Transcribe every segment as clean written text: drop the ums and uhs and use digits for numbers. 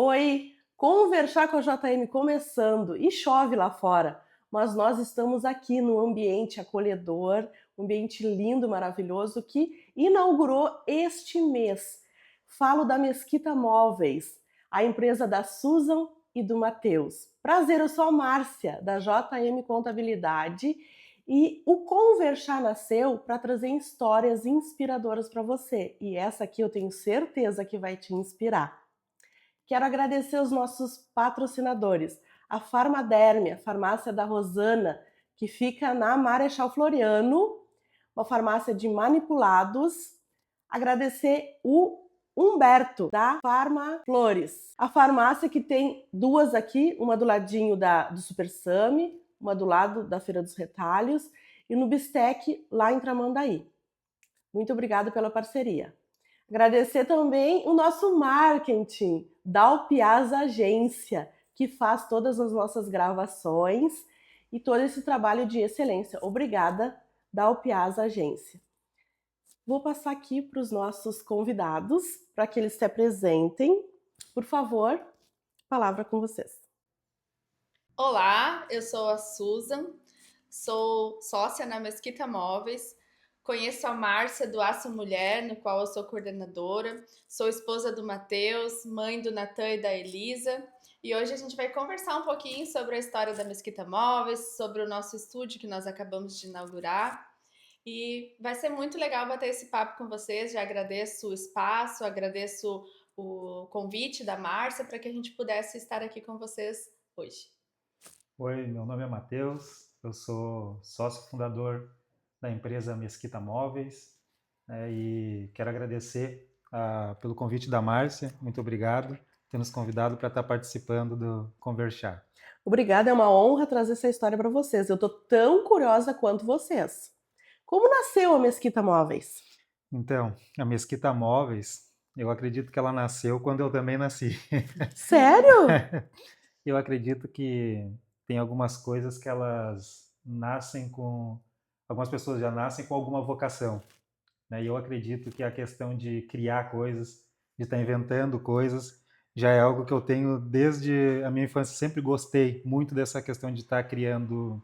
Oi, conversar com a JM começando e chove lá fora, mas nós estamos aqui num ambiente acolhedor, um ambiente lindo, maravilhoso que inaugurou este mês. Falo da Mesquita Móveis, a empresa da Susan e do Matheus. Prazer, eu sou a Márcia, da JM Contabilidade, e o Conversar nasceu para trazer histórias inspiradoras para você. E essa aqui eu tenho certeza que vai te inspirar. Quero agradecer os nossos patrocinadores, a Farmaderme, a farmácia da Rosana, que fica na Marechal Floriano, uma farmácia de manipulados. Agradecer o Humberto, da Farma Flores, a farmácia que tem duas aqui, uma do ladinho do Super Sami, uma do lado da Feira dos Retalhos, e no Bistec, lá em Tramandaí. Muito obrigada pela parceria. Agradecer também o nosso marketing, da Alpiaz Agência, que faz todas as nossas gravações e todo esse trabalho de excelência. Obrigada, da Alpiaz Agência. Vou passar aqui para os nossos convidados, para que eles se apresentem. Por favor, palavra com vocês. Olá, eu sou a Susan, sou sócia na Mesquita Móveis, conheço a Márcia do Aço Mulher, no qual eu sou coordenadora, sou esposa do Matheus, mãe do Natan e da Elisa, e hoje a gente vai conversar um pouquinho sobre a história da Mesquita Móveis, sobre o nosso estúdio que nós acabamos de inaugurar, e vai ser muito legal bater esse papo com vocês. Já agradeço o espaço, agradeço o convite da Márcia para que a gente pudesse estar aqui com vocês hoje. Oi, meu nome é Matheus, eu sou sócio fundador da empresa Mesquita Móveis, né, e quero agradecer pelo convite da Márcia, muito obrigado por ter nos convidado para estar participando do Conversar. Obrigada, é uma honra trazer essa história para vocês. Eu estou tão curiosa quanto vocês. Como nasceu a Mesquita Móveis? Então, a Mesquita Móveis, eu acredito que ela nasceu quando eu também nasci. Sério? Eu acredito que tem algumas coisas que elas nascem com... Algumas pessoas já nascem com alguma vocação, né? E eu acredito que a questão de criar coisas, de estar inventando coisas, já é algo que eu tenho desde a minha infância. Sempre gostei muito dessa questão de estar criando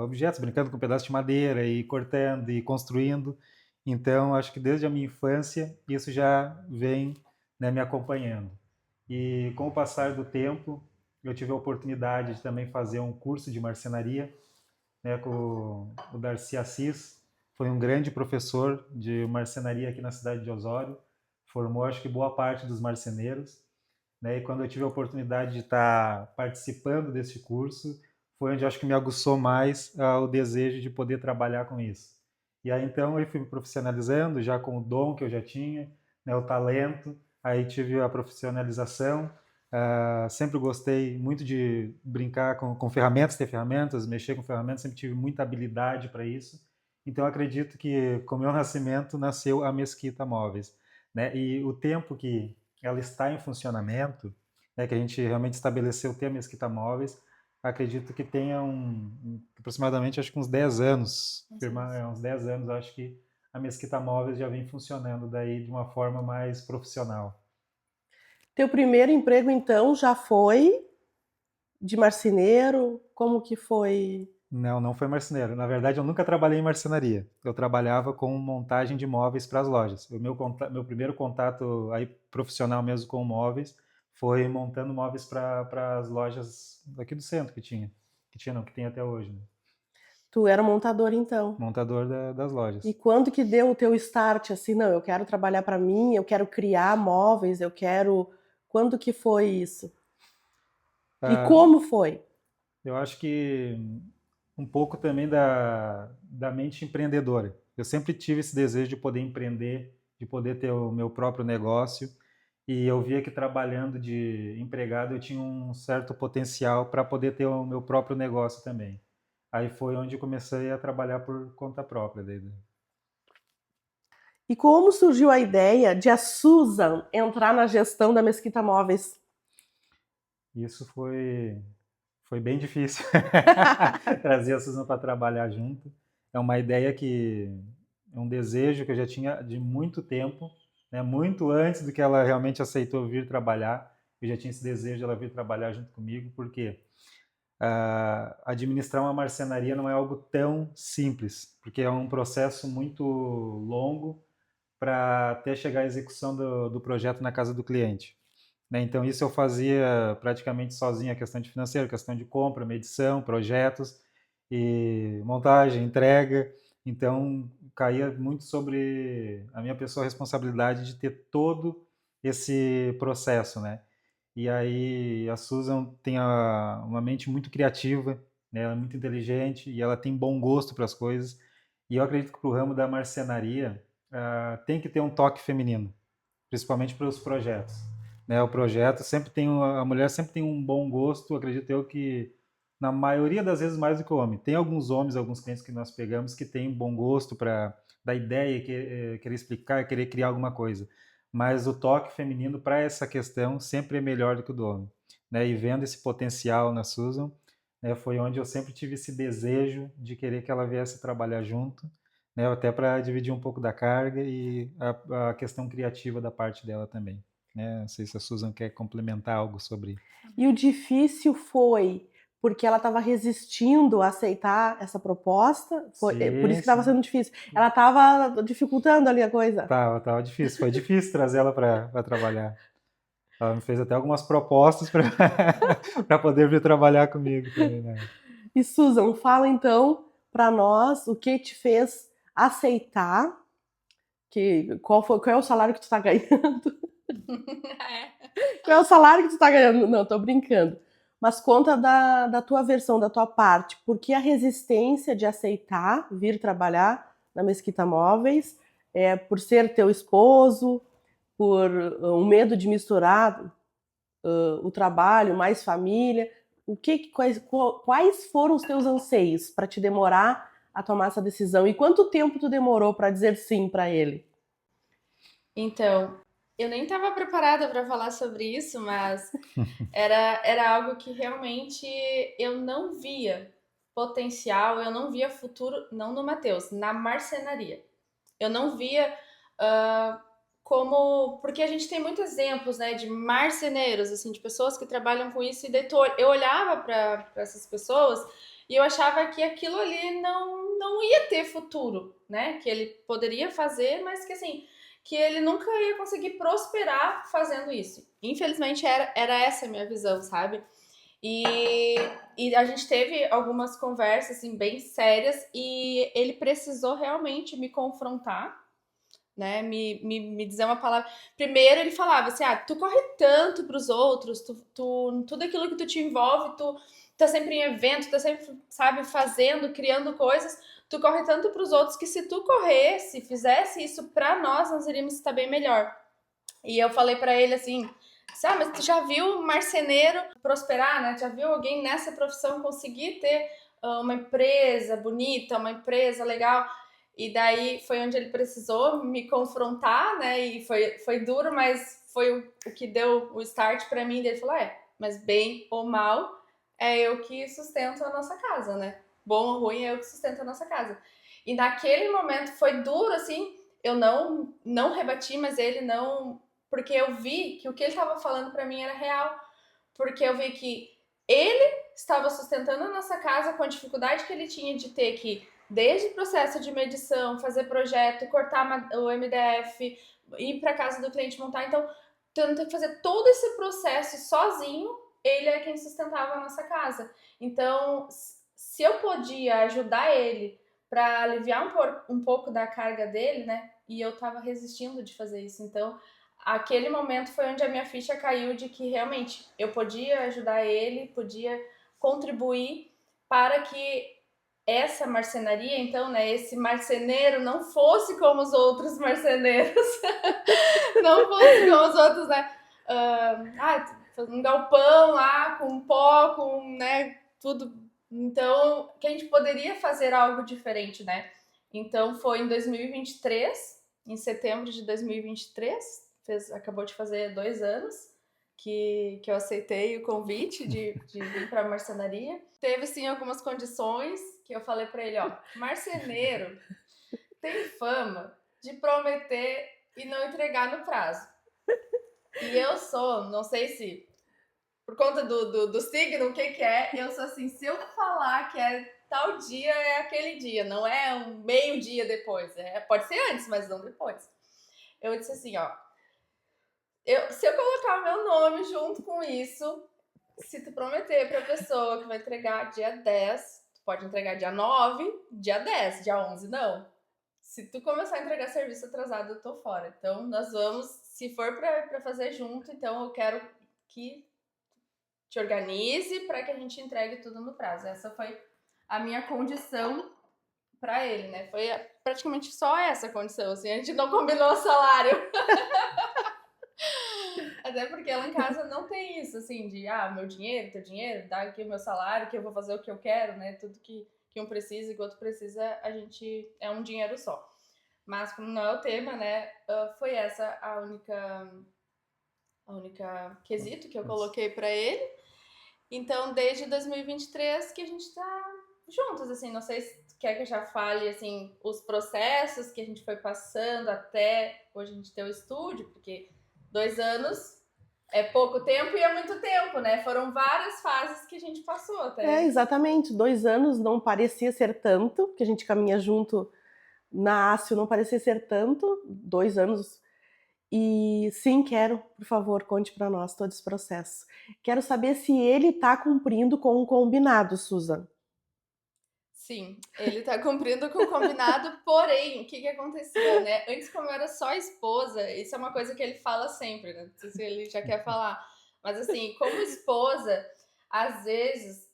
objetos, brincando com um pedaço de madeira e cortando e construindo. Então, acho que desde a minha infância isso já vem, né, me acompanhando. E com o passar do tempo, eu tive a oportunidade de também fazer um curso de marcenaria, né, com o Darcy Assis. Foi um grande professor de marcenaria aqui na cidade de Osório, formou acho que boa parte dos marceneiros, né, e quando eu tive a oportunidade de estar participando desse curso, foi onde acho que me aguçou mais o desejo de poder trabalhar com isso. E aí então eu fui me profissionalizando, já com o dom que eu já tinha, né, o talento, aí tive a profissionalização. Sempre gostei muito de brincar com ferramentas, ter ferramentas, mexer com ferramentas, sempre tive muita habilidade para isso. Então acredito que com o meu nascimento nasceu a Mesquita Móveis, né? E o tempo que ela está em funcionamento, né, que a gente realmente estabeleceu ter a Mesquita Móveis, acredito que tenha aproximadamente acho que uns 10 anos, uns 10 anos, acho que a Mesquita Móveis já vem funcionando daí de uma forma mais profissional. Teu primeiro emprego, então, já foi de marceneiro? Como que foi? Não, não foi marceneiro. Na verdade, eu nunca trabalhei em marcenaria. Eu trabalhava com montagem de móveis para as lojas. Meu primeiro contato aí profissional mesmo com móveis foi montando móveis para as lojas daqui do centro que tem até hoje, né? Tu era montador, então. Montador das E lojas. quando que deu o teu start, assim, não, eu quero trabalhar para mim, eu quero criar móveis, eu quero... Quando que foi isso? E Ah, como foi? eu acho que um pouco também da mente empreendedora. Eu sempre tive esse desejo de poder empreender, de poder ter o meu próprio negócio, e eu via que trabalhando de empregado eu tinha um certo potencial para poder ter o meu próprio negócio também. Aí foi onde eu comecei a trabalhar por conta própria. E como surgiu a ideia de a Susan entrar na gestão da Mesquita Móveis? Isso foi bem difícil, trazer a Susan para trabalhar junto. É uma ideia é um desejo que eu já tinha de muito tempo, né? Muito antes do que ela realmente aceitou vir trabalhar. eu já tinha esse desejo de ela vir trabalhar junto comigo, porque administrar uma marcenaria não é algo tão simples, porque é um processo muito longo para até chegar à execução do projeto na casa do cliente. Né? Então, isso eu fazia praticamente sozinho, a questão de financeiro, questão de compra, medição, projetos, e montagem, entrega. Então, caía muito sobre a minha pessoa a responsabilidade de ter todo esse processo, né? E aí a Susan tem uma mente muito criativa, né? Ela é muito inteligente e ela tem bom gosto para as coisas. E eu acredito que para o ramo da marcenaria tem que ter um toque feminino, principalmente para os projetos. Né? O projeto sempre tem a mulher sempre tem um bom gosto, acredito eu que na maioria das vezes mais do que o homem. Tem alguns homens, alguns clientes que nós pegamos que têm um bom gosto para dar ideia, querer explicar, querer criar alguma coisa. Mas o toque feminino para essa questão sempre é melhor do que o do homem. Né? E vendo esse potencial na Susan, né, foi onde eu sempre tive esse desejo de querer que ela viesse trabalhar junto, né, até para dividir um pouco da carga e a questão criativa da parte dela também. Né? Não sei se a Susan quer complementar algo sobre. E o difícil foi porque ela estava resistindo a aceitar essa proposta? Foi por isso Sim, que estava sim. sendo difícil. Ela estava dificultando ali a coisa. Tava difícil. Foi difícil trazer ela para trabalhar. Ela me fez até algumas propostas para poder vir trabalhar comigo também, né? E Susan, fala então para nós o que te fez aceitar, qual é o salário que tu está ganhando? Qual é o salário que tu está ganhando? Não, tô brincando. Mas conta da tua versão, da tua parte. Por que a resistência de aceitar vir trabalhar na Mesquita Móveis? Por ser teu esposo? Por o medo de misturar o trabalho mais família? Quais foram os teus anseios para te demorar a tomar essa decisão? E quanto tempo tu demorou para dizer sim para ele? Então, eu nem estava preparada para falar sobre isso, mas era algo que realmente eu não via potencial, eu não via futuro, não no Matheus, na marcenaria. Eu não via como. Porque a gente tem muitos exemplos, né, de marceneiros, assim, de pessoas que trabalham com isso, e daí eu olhava para essas pessoas e eu achava que aquilo ali não ia ter futuro, né? Que ele poderia fazer, mas que assim, que ele nunca ia conseguir prosperar fazendo isso. Infelizmente era essa a minha visão, sabe? E, e a gente teve algumas conversas assim, bem sérias e ele precisou realmente me confrontar, né? Me dizer uma palavra. Primeiro ele falava assim: tu corre tanto pros outros, tudo aquilo que tu te envolve, tu tá sempre em evento, tá sempre, sabe, fazendo, criando coisas, tu corre tanto pros outros que se tu corresse, fizesse isso pra nós iríamos estar bem melhor. E eu falei pra ele assim: mas tu já viu um marceneiro prosperar, né? Já viu alguém nessa profissão conseguir ter uma empresa bonita, uma empresa legal? E daí foi onde ele precisou me confrontar, né? E foi duro, mas foi o que deu o start pra mim. Ele falou: mas bem ou mal, é eu que sustento a nossa casa, né? Bom ou ruim, é eu que sustento a nossa casa. E naquele momento foi duro, assim. Eu não rebati, mas ele não, porque eu vi que o que ele estava falando para mim era real, porque eu vi que ele estava sustentando a nossa casa com a dificuldade que ele tinha de ter que, desde o processo de medição, fazer projeto, cortar o MDF, ir para casa do cliente montar, então tendo que fazer todo esse processo sozinho, ele é quem sustentava a nossa casa. Então, se eu podia ajudar ele para aliviar um pouco da carga dele, né? E eu tava resistindo de fazer isso. Então, aquele momento foi onde a minha ficha caiu de que realmente eu podia ajudar ele, podia contribuir para que essa marcenaria, então, né, esse marceneiro não fosse como os outros marceneiros, não fosse como os outros, né, um galpão lá com pó, com, né, tudo. Então, que a gente poderia fazer algo diferente, né? Então, foi em 2023, em setembro de 2023, acabou de fazer 2 anos que eu aceitei o convite de vir para a marcenaria. Teve, sim, algumas condições que eu falei para ele, marceneiro tem fama de prometer e não entregar no prazo. E eu sou, não sei se por conta do signo, o que é, eu sou assim, se eu falar que é tal dia, é aquele dia, não é um meio dia depois, pode ser antes, mas não depois. Eu disse assim, ó, se eu colocar meu nome junto com isso, se tu prometer pra pessoa que vai entregar dia 10, tu pode entregar dia 9, dia 10, dia 11 não. Se tu começar a entregar serviço atrasado, eu tô fora. Então, nós vamos, se for pra fazer junto, então eu quero que te organize para que a gente entregue tudo no prazo. Essa foi a minha condição para ele, né? Foi praticamente só essa condição, assim, a gente não combinou o salário. Até porque lá em casa não tem isso, assim, de, meu dinheiro, teu dinheiro, dá aqui o meu salário, que eu vou fazer o que eu quero, né? Tudo que um precisa e que o outro precisa, a gente é um dinheiro só. Mas como não é o tema, né? Foi essa a única quesito que eu coloquei para ele. Então, desde 2023 que a gente tá juntos, assim, não sei se tu quer que eu já fale, assim, os processos que a gente foi passando até hoje a gente ter o estúdio, porque 2 anos é pouco tempo e é muito tempo, né? Foram várias fases que a gente passou até. Exatamente. 2 anos não parecia ser tanto, porque a gente caminha junto na Ácio, não parecia ser tanto, 2 anos. E sim, quero, por favor, conte para nós todo esse processo. Quero saber se ele está cumprindo com o combinado, Susan. Sim, ele tá cumprindo com o combinado, porém, o que acontecia, né? Antes, como eu era só esposa, isso é uma coisa que ele fala sempre, né? Não sei se ele já quer falar. Mas assim, como esposa, às vezes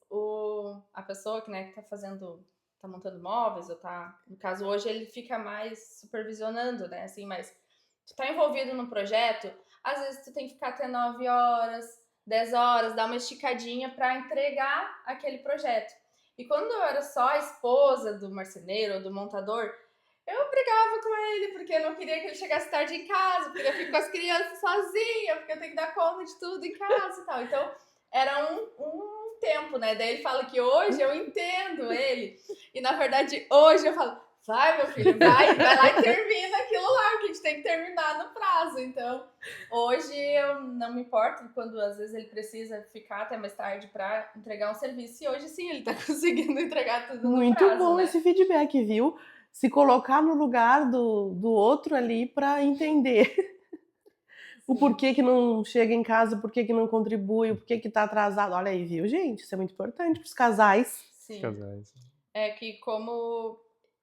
a pessoa que, né, que tá montando móveis, ou tá, no caso hoje, ele fica mais supervisionando, né? Assim, mas tu tá envolvido no projeto, às vezes tu tem que ficar até 9 horas, 10 horas, dar uma esticadinha para entregar aquele projeto. E quando eu era só a esposa do marceneiro ou do montador, eu brigava com ele, porque eu não queria que ele chegasse tarde em casa, porque eu fico com as crianças sozinha, porque eu tenho que dar conta de tudo em casa e tal. Então, era um tempo, né? Daí ele fala que hoje eu entendo ele. E, na verdade, hoje eu falo, vai, meu filho, vai lá e termina aquilo lá, que a gente tem que terminar no prazo. Então, hoje eu não me importo quando às vezes ele precisa ficar até mais tarde para entregar um serviço. E hoje sim, ele tá conseguindo entregar tudo no Muito prazo, bom né? esse feedback, viu? Se colocar no lugar do outro ali para entender o Sim. porquê que não chega em casa, o porquê que não contribui, o porquê que tá atrasado. Olha aí, viu, gente? Isso é muito importante para os casais. Sim. Casais. É que como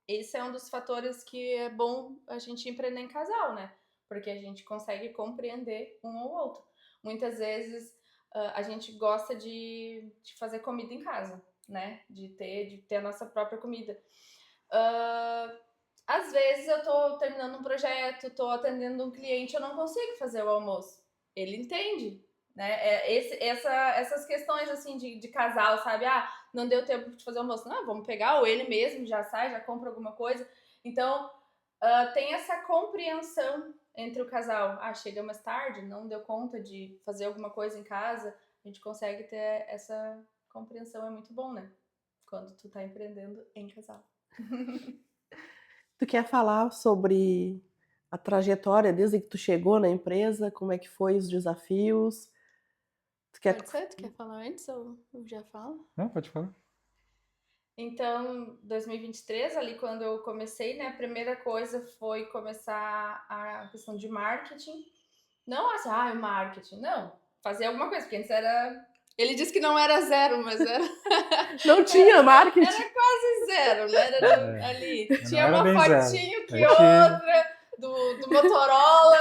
esse é um dos fatores que é bom a gente empreender em casal, né? Porque a gente consegue compreender um ao outro. Muitas vezes a gente gosta de fazer comida em casa, né? De ter a nossa própria comida. Às vezes eu tô terminando um projeto, tô atendendo um cliente, eu não consigo fazer o almoço. Ele entende, né? Essas questões assim de casal, sabe? Não deu tempo de fazer o almoço. Não, vamos pegar, ou ele mesmo já sai, já compra alguma coisa. Então, tem essa compreensão entre o casal. Chega mais tarde, não deu conta de fazer alguma coisa em casa. A gente consegue ter essa compreensão, é muito bom, né? Quando tu tá empreendendo em casal. Tu quer falar sobre a trajetória desde que tu chegou na empresa? Como é que foi os desafios? Pode ser? Tu quer falar antes ou eu já falo? Não, pode falar. Então, 2023, ali quando eu comecei, né, a primeira coisa foi começar a questão de marketing. Não assim, marketing, não. Fazer alguma coisa, porque antes era... Ele disse que não era zero, mas era... Não tinha marketing? Era quase zero, né? Era ali. Tinha era uma bem fotinho zero. que outra, do Motorola.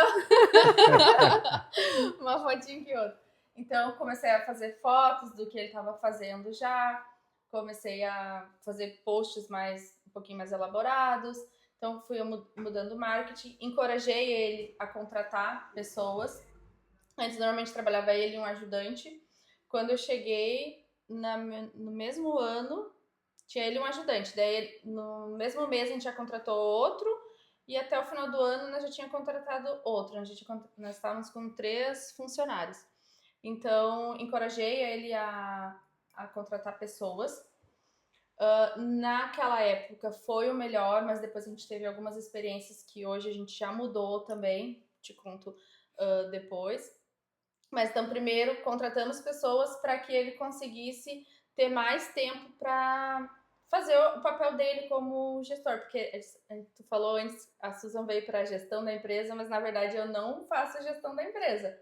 Uma fotinho que outra. Então, comecei a fazer fotos do que ele estava fazendo já. Comecei a fazer posts um pouquinho mais elaborados. Então, fui mudando o marketing. Encorajei ele a contratar pessoas. Antes, normalmente, trabalhava ele e um ajudante. Quando eu cheguei, no mesmo ano, tinha ele e um ajudante. Daí, no mesmo mês, a gente já contratou outro. E até o final do ano, nós já tínhamos contratado outro. Nós estávamos com 3 funcionários. Então, encorajei ele a contratar pessoas. Naquela época foi o melhor, mas depois a gente teve algumas experiências que hoje a gente já mudou também, te conto depois. Mas então, primeiro, contratamos pessoas para que ele conseguisse ter mais tempo para fazer o papel dele como gestor. Porque tu falou antes, a Susan veio para a gestão da empresa, mas na verdade eu não faço a gestão da empresa.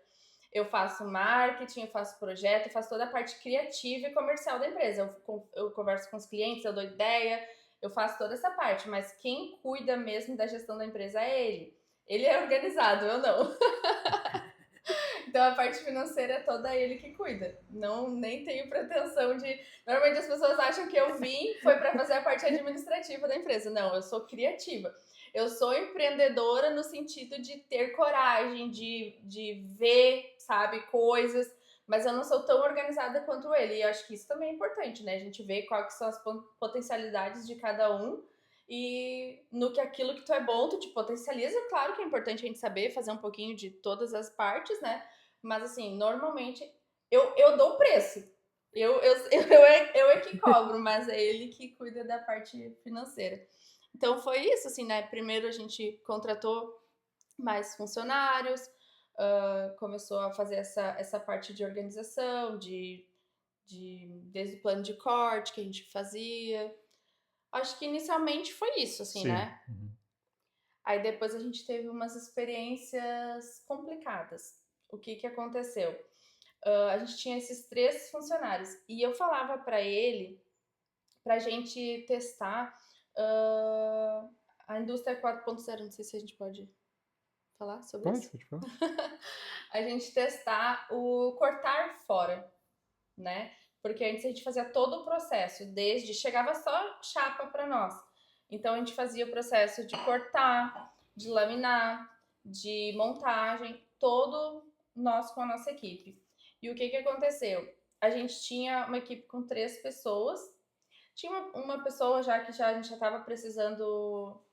Eu faço marketing, eu faço projeto, eu faço toda a parte criativa e comercial da empresa. Eu converso com os clientes, eu dou ideia, eu faço toda essa parte. Mas quem cuida mesmo da gestão da empresa é ele. Ele é organizado, eu não. Então a parte financeira é toda ele que cuida. Não, nem tenho pretensão de. Normalmente as pessoas acham que eu vim foi para fazer a parte administrativa da empresa. Não, eu sou criativa. Eu sou empreendedora no sentido de ter coragem, de ver, sabe, coisas, mas eu não sou tão organizada quanto ele. E eu acho que isso também é importante, né? A gente vê quais são as potencialidades de cada um e no que aquilo que tu é bom, tu te potencializa. Claro que é importante a gente saber fazer um pouquinho de todas as partes, né? Mas assim, normalmente eu dou o preço. Eu é que cobro, mas é ele que cuida da parte financeira. Então foi isso, assim, né? Primeiro a gente contratou mais funcionários, começou a fazer essa parte de organização, desde o plano de corte que a gente fazia. Acho que inicialmente foi isso, assim, Sim. né? Aí depois a gente teve umas experiências complicadas. O que aconteceu? A gente tinha esses 3 funcionários e eu falava para ele pra gente testar a indústria 4.0. Não sei se a gente pode falar sobre isso. Pode falar. A gente testar o cortar fora, né? Porque antes a gente fazia todo o processo, desde chegava só chapa para nós. Então a gente fazia o processo de cortar, de laminar, de montagem, todo nós com a nossa equipe. E o que aconteceu? A gente tinha uma equipe com 3 pessoas. Tinha uma pessoa já que a gente já estava precisando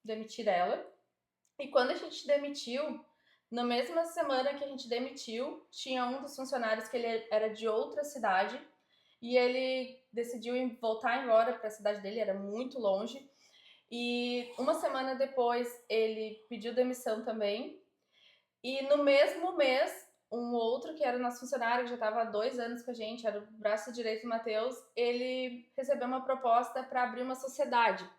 demitir ela. E quando a gente demitiu, na mesma semana que a gente demitiu, tinha um dos funcionários que ele era de outra cidade e ele decidiu voltar embora para a cidade dele, era muito longe. E uma semana depois ele pediu demissão também. E no mesmo mês, um outro que era nosso funcionário, que já estava há 2 anos com a gente, era o braço direito do Matheus, ele recebeu uma proposta para abrir uma sociedade.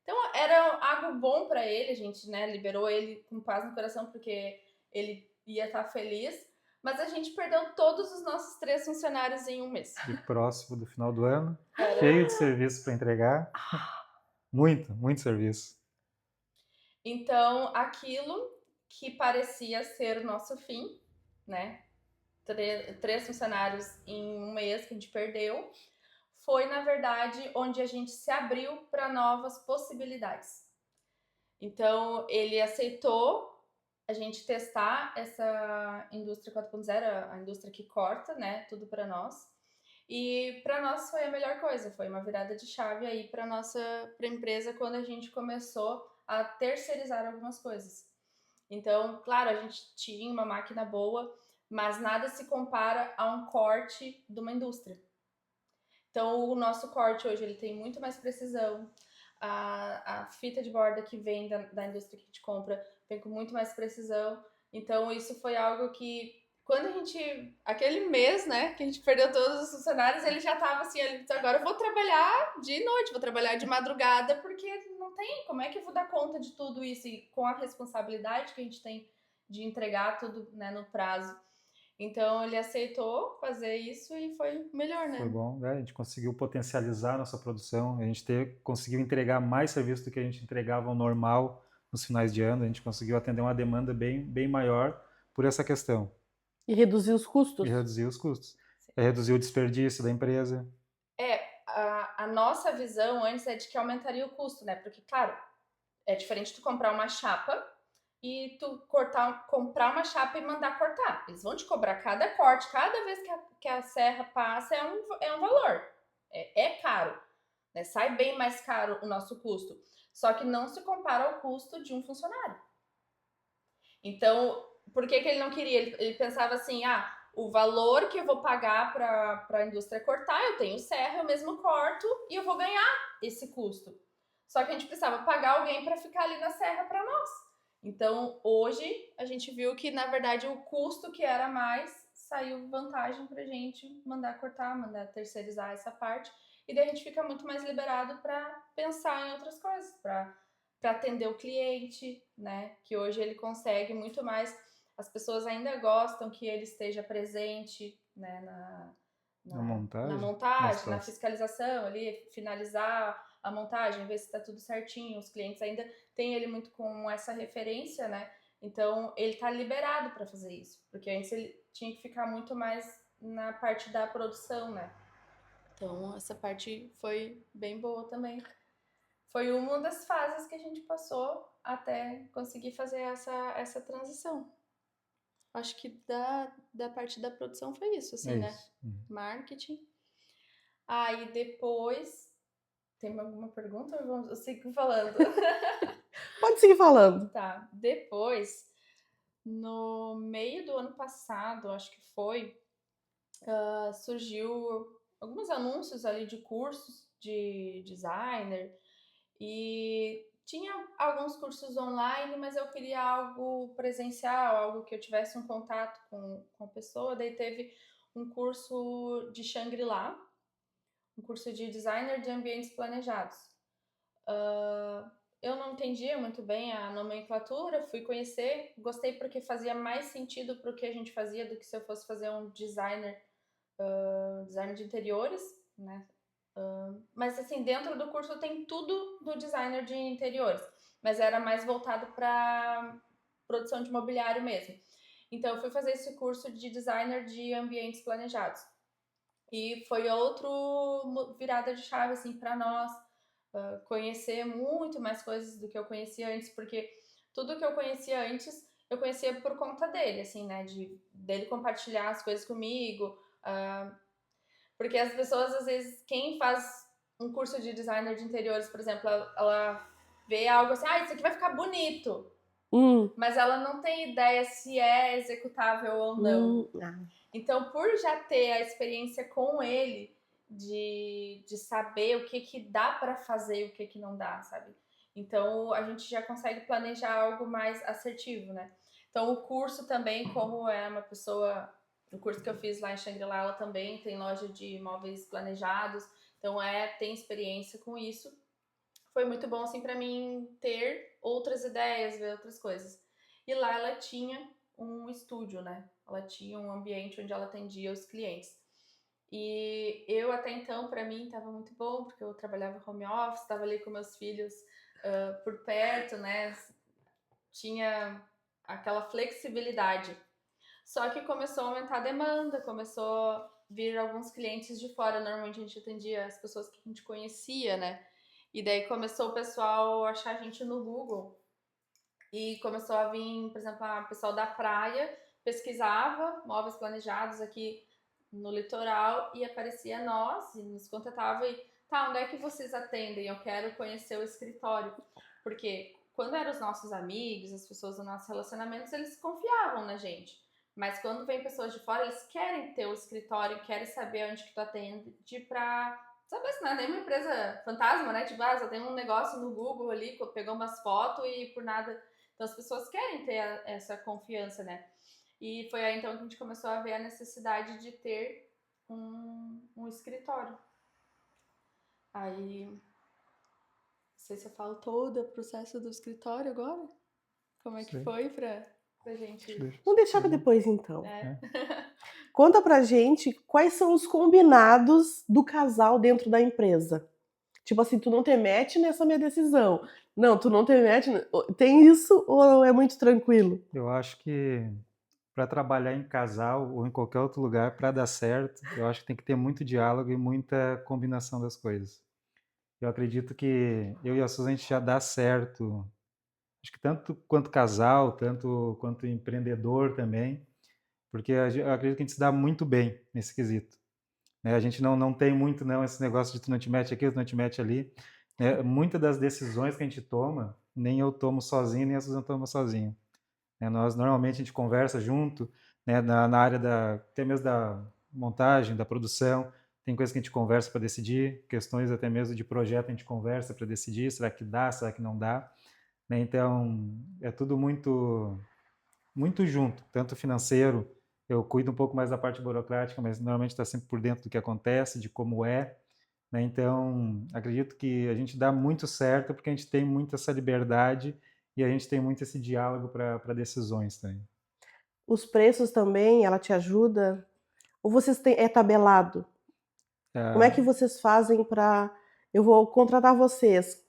Então era algo bom para ele, a gente, né, liberou ele com paz no coração porque ele ia estar feliz, mas a gente perdeu todos os nossos 3 funcionários em um mês. E próximo do final do ano, cheio de serviço para entregar. Muito serviço. Então, aquilo que parecia ser o nosso fim, né? 3 funcionários em um mês que a gente perdeu, foi, na verdade, onde a gente se abriu para novas possibilidades. Então, ele aceitou a gente testar essa indústria 4.0, a indústria que corta, né, tudo para nós. E para nós foi a melhor coisa, foi uma virada de chave aí para a empresa quando a gente começou a terceirizar algumas coisas. Então, claro, a gente tinha uma máquina boa, mas nada se compara a um corte de uma indústria. Então, o nosso corte hoje ele tem muito mais precisão. A fita de borda que vem da indústria que a gente compra vem com muito mais precisão. Então, isso foi algo que, quando a gente... Aquele mês, né, que a gente perdeu todos os funcionários, ele já estava assim, ele disse, agora eu vou trabalhar de noite, vou trabalhar de madrugada, porque não tem, como é que eu vou dar conta de tudo isso? E com a responsabilidade que a gente tem de entregar tudo, né, no prazo. Então, ele aceitou fazer isso e foi melhor, né? Foi bom, né? A gente conseguiu potencializar a nossa produção, a gente conseguiu entregar mais serviço do que a gente entregava ao normal nos finais de ano, a gente conseguiu atender uma demanda bem maior por essa questão. E reduzir os custos. E reduzir os custos. Reduzir o desperdício da empresa. A nossa visão antes é de que aumentaria o custo, né? Porque, claro, é diferente tu comprar uma chapa e tu comprar uma chapa e mandar cortar. Eles vão te cobrar cada corte, cada vez que a serra passa é um valor. É caro. Né? Sai bem mais caro o nosso custo. Só que não se compara ao custo de um funcionário. Então, por que ele não queria? Ele pensava assim, o valor que eu vou pagar para a indústria cortar, eu tenho serra, eu mesmo corto e eu vou ganhar esse custo. Só que a gente precisava pagar alguém para ficar ali na serra para nós. Então, hoje, a gente viu que, na verdade, o custo que era mais saiu vantagem para a gente mandar cortar, mandar terceirizar essa parte. E daí a gente fica muito mais liberado para pensar em outras coisas, para atender o cliente, né? Que hoje ele consegue muito mais. As pessoas ainda gostam que ele esteja presente, né? Na Na montagem? montagem, na Nossa. fiscalização ali, finalizar a montagem, ver se está tudo certinho. Os clientes ainda têm ele muito com essa referência, né? Então ele está liberado para fazer isso, porque antes ele tinha que ficar muito mais na parte da produção, né? Então essa parte foi bem boa também. Foi uma das fases que a gente passou até conseguir fazer essa transição. Acho que da parte da produção foi isso, assim, É né? isso. Marketing. Aí depois. Tem alguma pergunta ou eu sigo falando? Pode seguir falando. Tá. Depois, no meio do ano passado, acho que foi, surgiu alguns anúncios ali de cursos de designer e tinha alguns cursos online, mas eu queria algo presencial, algo que eu tivesse um contato com a pessoa. Daí teve um curso de Shangri-La, um curso de designer de ambientes planejados. Eu não entendia muito bem a nomenclatura, fui conhecer, gostei porque fazia mais sentido para o que a gente fazia do que se eu fosse fazer um designer de interiores, né? Mas assim, dentro do curso tem tudo do designer de interiores, mas era mais voltado para produção de mobiliário mesmo. Então eu fui fazer esse curso de designer de ambientes planejados. E foi outro virada de chave assim para nós, conhecer muito mais coisas do que eu conhecia antes, porque tudo que eu conhecia antes eu conhecia por conta dele, assim, né, dele compartilhar as coisas comigo, porque as pessoas às vezes, quem faz um curso de designer de interiores, por exemplo, ela vê algo assim, isso aqui vai ficar bonito, mas ela não tem ideia se é executável ou não. Então, por já ter a experiência com ele, de saber o que dá para fazer e o que não dá, sabe? Então, a gente já consegue planejar algo mais assertivo, né? Então, o curso também, como é uma pessoa... O curso que eu fiz lá em Shangri-La, ela também tem loja de móveis planejados. Então, tem experiência com isso. Foi muito bom, assim, para mim ter outras ideias, ver outras coisas. E lá ela tinha um estúdio, né? Ela tinha um ambiente onde ela atendia os clientes. E eu até então, para mim, estava muito bom, porque eu trabalhava home office, estava ali com meus filhos por perto, né? Tinha aquela flexibilidade. Só que começou a aumentar a demanda, começou a vir alguns clientes de fora. Normalmente a gente atendia as pessoas que a gente conhecia, né? E daí começou o pessoal a achar a gente no Google. E começou a vir, por exemplo, o pessoal da praia pesquisava móveis planejados aqui no litoral e aparecia nós e nos contatava e onde é que vocês atendem? Eu quero conhecer o escritório. Porque quando eram os nossos amigos, as pessoas dos nossos relacionamentos, eles confiavam na gente. Mas quando vem pessoas de fora, eles querem ter o escritório, querem saber onde que tu atende pra saber se não é nenhuma empresa fantasma, né? Tipo, só tem um negócio no Google ali, pegou umas fotos e por nada. Então as pessoas querem ter essa confiança, né? E foi aí então que a gente começou a ver a necessidade de ter um escritório. Aí, não sei se eu falo todo o processo do escritório agora. Como é que foi pra gente? Vamos deixar para depois, então. Conta pra gente quais são os combinados do casal dentro da empresa. Tipo assim, tu não te mete nessa minha decisão. Não, tu não te mete. Tem isso ou é muito tranquilo? Eu acho que para trabalhar em casal ou em qualquer outro lugar, para dar certo, eu acho que tem que ter muito diálogo e muita combinação das coisas. Eu acredito que eu e a Suzy, a gente já dá certo, acho que tanto quanto casal, tanto quanto empreendedor também, porque eu acredito que a gente se dá muito bem nesse quesito. A gente não tem muito esse negócio de tu não te mete aqui, tu não te mete ali. Muitas das decisões que a gente toma, nem eu tomo sozinho, nem a Susan toma sozinho. Nós normalmente a gente conversa junto, na área até mesmo da montagem, da produção, tem coisas que a gente conversa para decidir, questões até mesmo de projeto a gente conversa para decidir, será que dá, será que não dá. né? Então, é tudo muito junto, tanto financeiro, eu cuido um pouco mais da parte burocrática, mas normalmente está sempre por dentro do que acontece, de como é, né? Então, acredito que a gente dá muito certo porque a gente tem muito essa liberdade e a gente tem muito esse diálogo para decisões também. Os preços também, ela te ajuda? Ou vocês têm, é tabelado? Como é que Ah, vocês fazem para... Eu vou contratar vocês.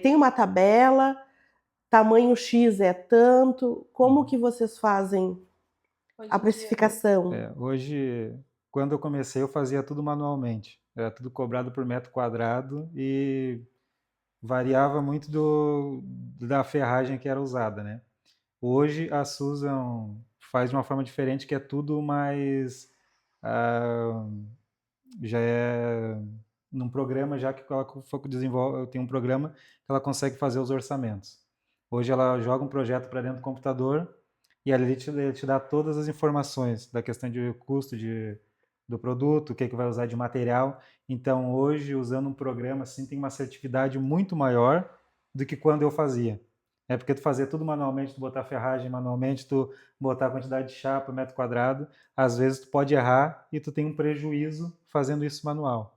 Tem uma tabela, tamanho X é tanto. Como que vocês fazem a Hoje em dia, precificação? hoje, quando eu comecei, eu fazia tudo manualmente. Era tudo cobrado por metro quadrado e variava muito da ferragem que era usada, né? Hoje a Susan faz de uma forma diferente, que é tudo mais ah, já é num programa já que ela desenvolve, tem um programa que ela consegue fazer os orçamentos. Hoje ela joga um projeto para dentro do computador e ali ele te dá todas as informações da questão de custo do produto, o que vai usar de material. Então hoje, usando um programa assim, tem uma assertividade muito maior do que quando eu fazia. É porque tu fazia tudo manualmente, tu botar ferragem manualmente, tu botar a quantidade de chapa, metro quadrado, às vezes tu pode errar e tu tem um prejuízo fazendo isso manual,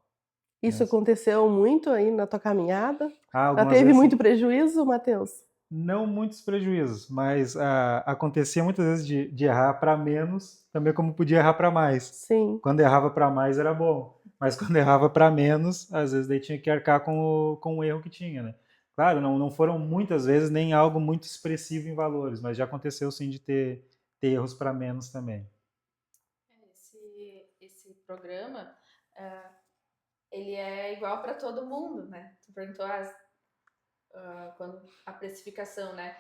Isso né? aconteceu muito aí na tua caminhada? Já Algumas teve vezes muito sim. prejuízo, Matheus? Não muitos prejuízos, mas acontecia muitas vezes de errar para menos, também como podia errar para mais. Sim. Quando errava para mais era bom, mas quando errava para menos, às vezes daí tinha que arcar com o erro que tinha, né? Claro, não foram muitas vezes nem algo muito expressivo em valores, mas já aconteceu sim de ter erros para menos também. esse programa, ah, ele é igual para todo mundo, né? Tu perguntou quando a precificação, né?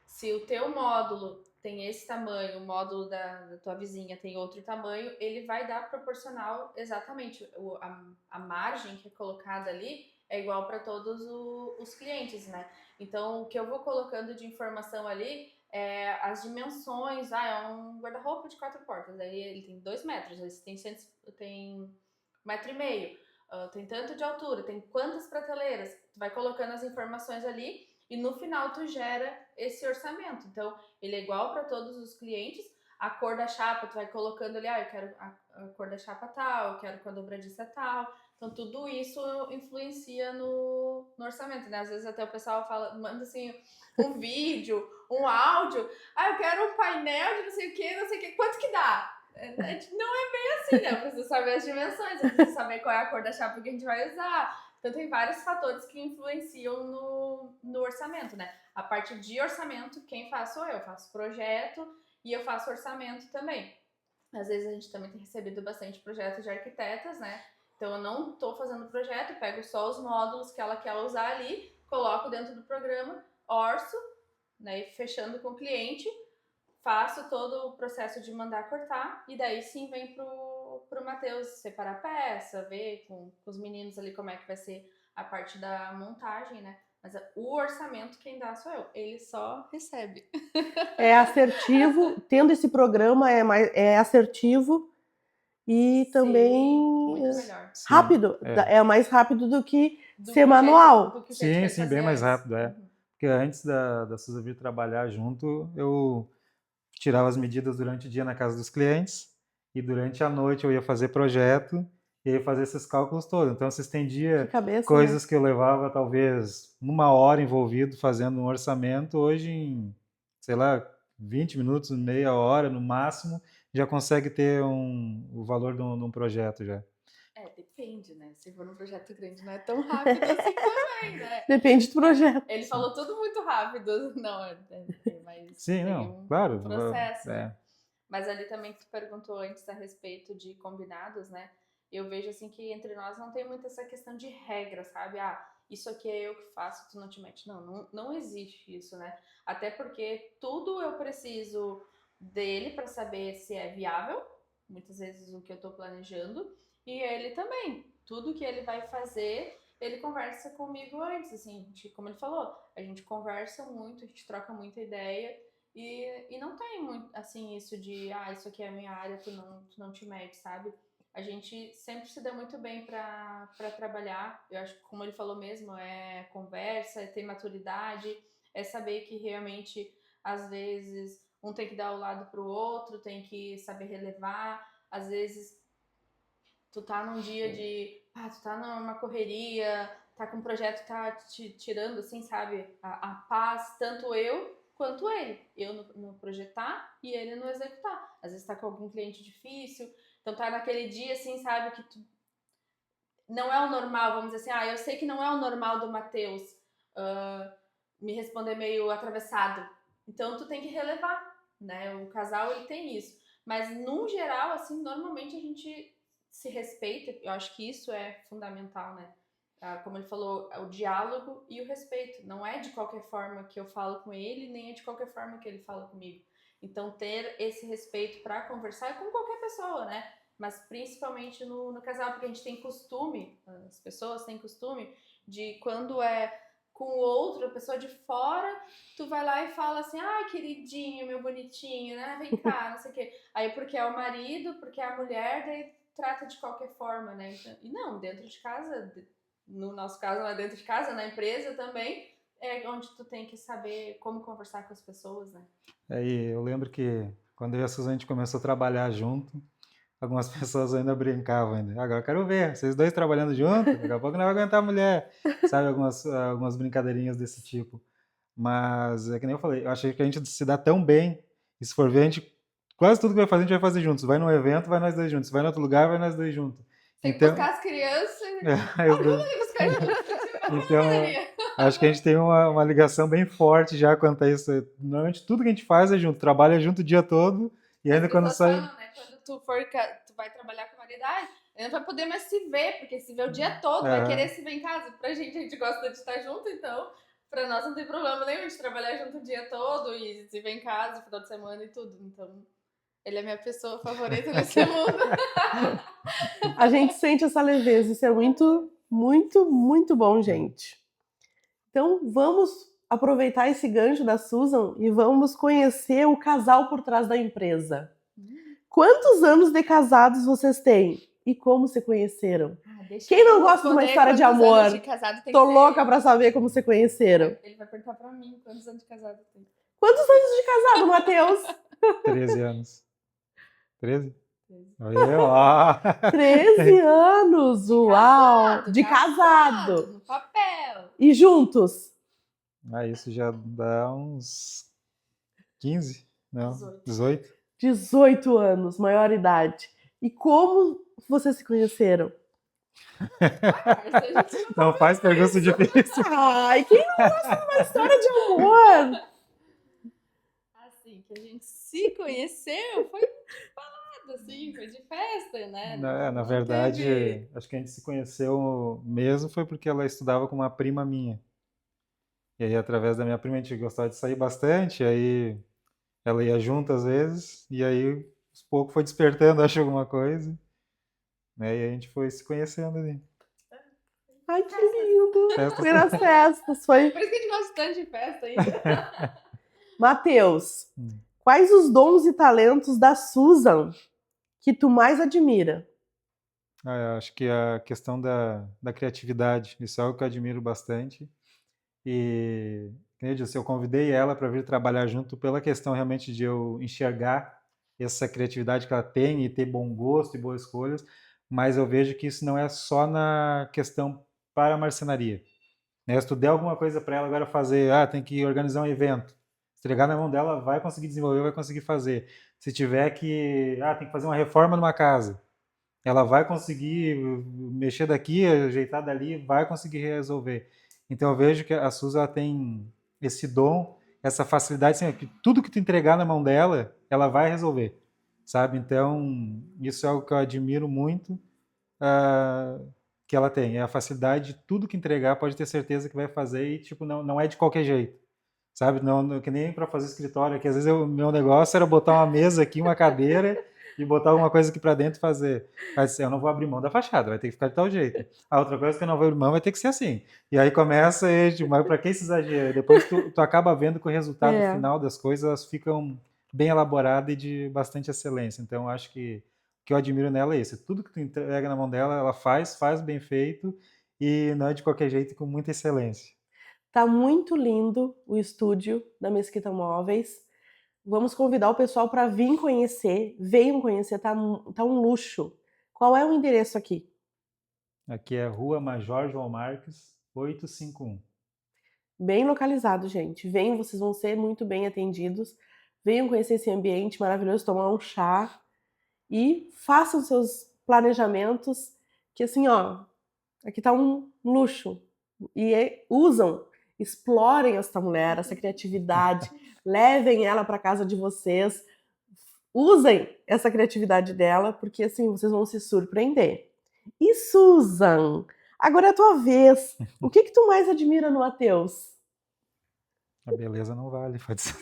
Se o teu módulo tem esse tamanho, o módulo da tua vizinha tem outro tamanho, ele vai dar proporcional exatamente. A margem que é colocada ali é igual para todos os clientes, né? Então, o que eu vou colocando de informação ali é as dimensões. É um guarda-roupa de 4 portas, aí ele tem 2 metros, esse tem 1,5 m. Tem tanto de altura, tem quantas prateleiras. Tu vai colocando as informações ali e no final tu gera esse orçamento. Então, ele é igual para todos os clientes. A cor da chapa, tu vai colocando ali, eu quero a cor da chapa tal, eu quero com a dobradiça tal. Então, tudo isso influencia no orçamento, né? Às vezes até o pessoal manda assim, um vídeo, um áudio. Eu quero um painel de não sei o que, quanto que dá? Não é bem assim, né? Eu preciso saber as dimensões, eu preciso saber qual é a cor da chapa que a gente vai usar. Então, tem vários fatores que influenciam no orçamento, né? A parte de orçamento, quem faz sou eu. Faço projeto e eu faço orçamento também. Às vezes a gente também tem recebido bastante projetos de arquitetas, né? Então, eu não estou fazendo projeto, pego só os módulos que ela quer usar ali, coloco dentro do programa, orço, né? E fechando com o cliente, faço todo o processo de mandar cortar e daí sim vem pro Matheus separar a peça, ver com os meninos ali como é que vai ser a parte da montagem, né? Mas o orçamento quem dá sou eu, ele só recebe. É assertivo, tendo esse programa é assertivo e Sim, também muito melhor. Sim, rápido. É mais rápido do que ser Do manual. que o que a gente sim, fez sim, fazer bem mais antes. rápido, é. Uhum. Porque antes da Suzy vir trabalhar junto, eu tirava as medidas durante o dia na casa dos clientes e durante a noite eu ia fazer projeto e ia fazer esses cálculos todos. Então se Que estendia cabeça, né? coisas que eu levava talvez 1 hora envolvido fazendo um orçamento, hoje em, sei lá, 20 minutos, meia hora no máximo, já consegue ter o valor de um projeto já. Depende, né? Se for um projeto grande, não é tão rápido assim também, né? Depende do projeto. Ele falou tudo muito rápido. Não, mas Sim, tem não, um claro, processo, né? é, Mas ali também que tu perguntou antes a respeito de combinados, né? Eu vejo assim que entre nós não tem muito essa questão de regra, sabe? Isso aqui é eu que faço, tu não te mete. Não existe isso, né? Até porque tudo eu preciso dele para saber se é viável, muitas vezes o que eu tô planejando, e ele também. Tudo que ele vai fazer, ele conversa comigo antes, assim, como ele falou, a gente conversa muito, a gente troca muita ideia, e não tem muito, assim, isso de, isso aqui é a minha área, tu não te mete, sabe? A gente sempre se dá muito bem para trabalhar. Eu acho que, como ele falou mesmo, é conversa, é ter maturidade, é saber que realmente, às vezes, um tem que dar o lado pro outro, tem que saber relevar. Às vezes, tu tá num dia tu tá numa correria, tá com um projeto que tá te tirando, assim, sabe, a paz, tanto eu quanto ele. Eu no projetar e ele no executar. Às vezes tá com algum cliente difícil, então tá naquele dia, assim, sabe, que tu não é o normal, vamos dizer assim, eu sei que não é o normal do Matheus me responder meio atravessado. Então tu tem que relevar, né? O casal, ele tem isso. Mas, no geral, assim, normalmente a gente se respeita. Eu acho que isso é fundamental, né? Como ele falou, o diálogo e o respeito. Não é de qualquer forma que eu falo com ele, nem é de qualquer forma que ele fala comigo. Então, ter esse respeito para conversar é com qualquer pessoa, né? Mas principalmente no casal, porque a gente tem costume, as pessoas têm costume de quando é com o outro, a pessoa de fora, tu vai lá e fala assim, queridinho, meu bonitinho, né? Vem cá, não sei o quê. Aí porque é o marido, porque é a mulher, daí trata de qualquer forma, né? Então, e não, dentro de casa, no nosso caso, não é dentro de casa, na empresa também, é onde tu tem que saber como conversar com as pessoas, né? Aí eu lembro que quando eu e a Suzy a gente começou a trabalhar junto, algumas pessoas ainda brincavam ainda. Agora eu quero ver, vocês dois trabalhando junto, daqui a pouco não vai aguentar a mulher. Sabe, algumas brincadeirinhas desse tipo. Mas é que nem eu falei, eu achei que a gente se dá tão bem, e se for ver, a gente, quase tudo que vai fazer, a gente vai fazer juntos. Vai num evento, vai nós dois juntos. Vai em outro lugar, vai nós dois juntos. Tem que buscar as crianças. Vamos buscar juntos. Então, acho que a gente tem uma ligação bem forte já quanto a isso. Normalmente tudo que a gente faz é junto, trabalha junto o dia todo, e ainda quando sai... Falam, né? Quando tu vai trabalhar com a marido, não vai poder mais se ver, porque se vê o dia todo, vai querer se ver em casa. Pra gente, a gente gosta de estar junto, então pra nós não tem problema nenhum de trabalhar junto o dia todo e se ver em casa, final de semana e tudo. Então, ele é minha pessoa favorita nesse mundo. A gente sente essa leveza, isso é muito, muito, muito bom, gente. Então, vamos aproveitar esse gancho da Susan e vamos conhecer o casal por trás da empresa. Quantos anos de casados vocês têm? E como se conheceram? Quem não gosta de uma história de amor? Tô louca pra saber como se conheceram. Ele vai perguntar pra mim quantos anos de casado tem. Quantos anos de casado, Matheus? 13 anos. 13? Olha lá! 13 anos, uau! De casado. No papel. E juntos? Isso já dá uns 15? Não, 18. 18 anos, maioridade. E como vocês se conheceram? Não faz pergunta difícil. Ai, quem não gosta de uma história de amor? Assim, que a gente se conheceu, foi balada, assim, foi de festa, né? Na verdade, acho que a gente se conheceu mesmo foi porque ela estudava com uma prima minha. E aí, através da minha prima, a gente gostava de sair bastante, aí ela ia junto às vezes, e aí, aos poucos, foi despertando, acho, alguma coisa, né? E a gente foi se conhecendo ali. Ai, que lindo! Foi nas festas, foi... Por isso que a gente gosta tanto de festa ainda. Matheus, quais os dons e talentos da Susan que tu mais admira? Eu acho que a questão da criatividade, isso é algo que eu admiro bastante. E, como eu disse, eu convidei ela para vir trabalhar junto pela questão realmente de eu enxergar essa criatividade que ela tem e ter bom gosto e boas escolhas, mas eu vejo que isso não é só na questão para a marcenaria. Né? Se tu der alguma coisa para ela agora fazer, tem que organizar um evento, entregar na mão dela, vai conseguir desenvolver, vai conseguir fazer. Se tiver que, tem que fazer uma reforma numa casa, ela vai conseguir mexer daqui, ajeitar dali, vai conseguir resolver. Então eu vejo que a Suzy ela tem esse dom, essa facilidade, assim, que tudo que tu entregar na mão dela, ela vai resolver, sabe? Então isso é algo que eu admiro muito que ela tem, é a facilidade de tudo que entregar, pode ter certeza que vai fazer e tipo não é de qualquer jeito, sabe? Não que nem para fazer escritório, que às vezes o meu negócio era botar uma mesa aqui, uma cadeira e botar alguma coisa aqui para dentro e fazer. Mas eu não vou abrir mão da fachada, vai ter que ficar de tal jeito. A outra coisa que eu não vou abrir mão vai ter que ser assim. E aí começa, mas para que esse exagero? Depois tu acaba vendo que o resultado final das coisas elas ficam bem elaboradas e de bastante excelência. Então acho que o que eu admiro nela é isso. Tudo que tu entrega na mão dela, ela faz bem feito e não é de qualquer jeito, com muita excelência. Tá muito lindo o estúdio da Mesquita Móveis. Vamos convidar o pessoal para vir conhecer. Venham conhecer, tá um luxo. Qual é o endereço aqui? Aqui é Rua Major João Marques, 851. Bem localizado, gente. Venham, vocês vão ser muito bem atendidos. Venham conhecer esse ambiente maravilhoso, tomar um chá e façam seus planejamentos, que assim, ó, aqui tá um luxo. E explorem essa mulher, essa criatividade, levem ela para casa de vocês, usem essa criatividade dela, porque assim vocês vão se surpreender. E Susan, agora é a tua vez. O que tu mais admira no Matheus? A beleza não vale, pode ser.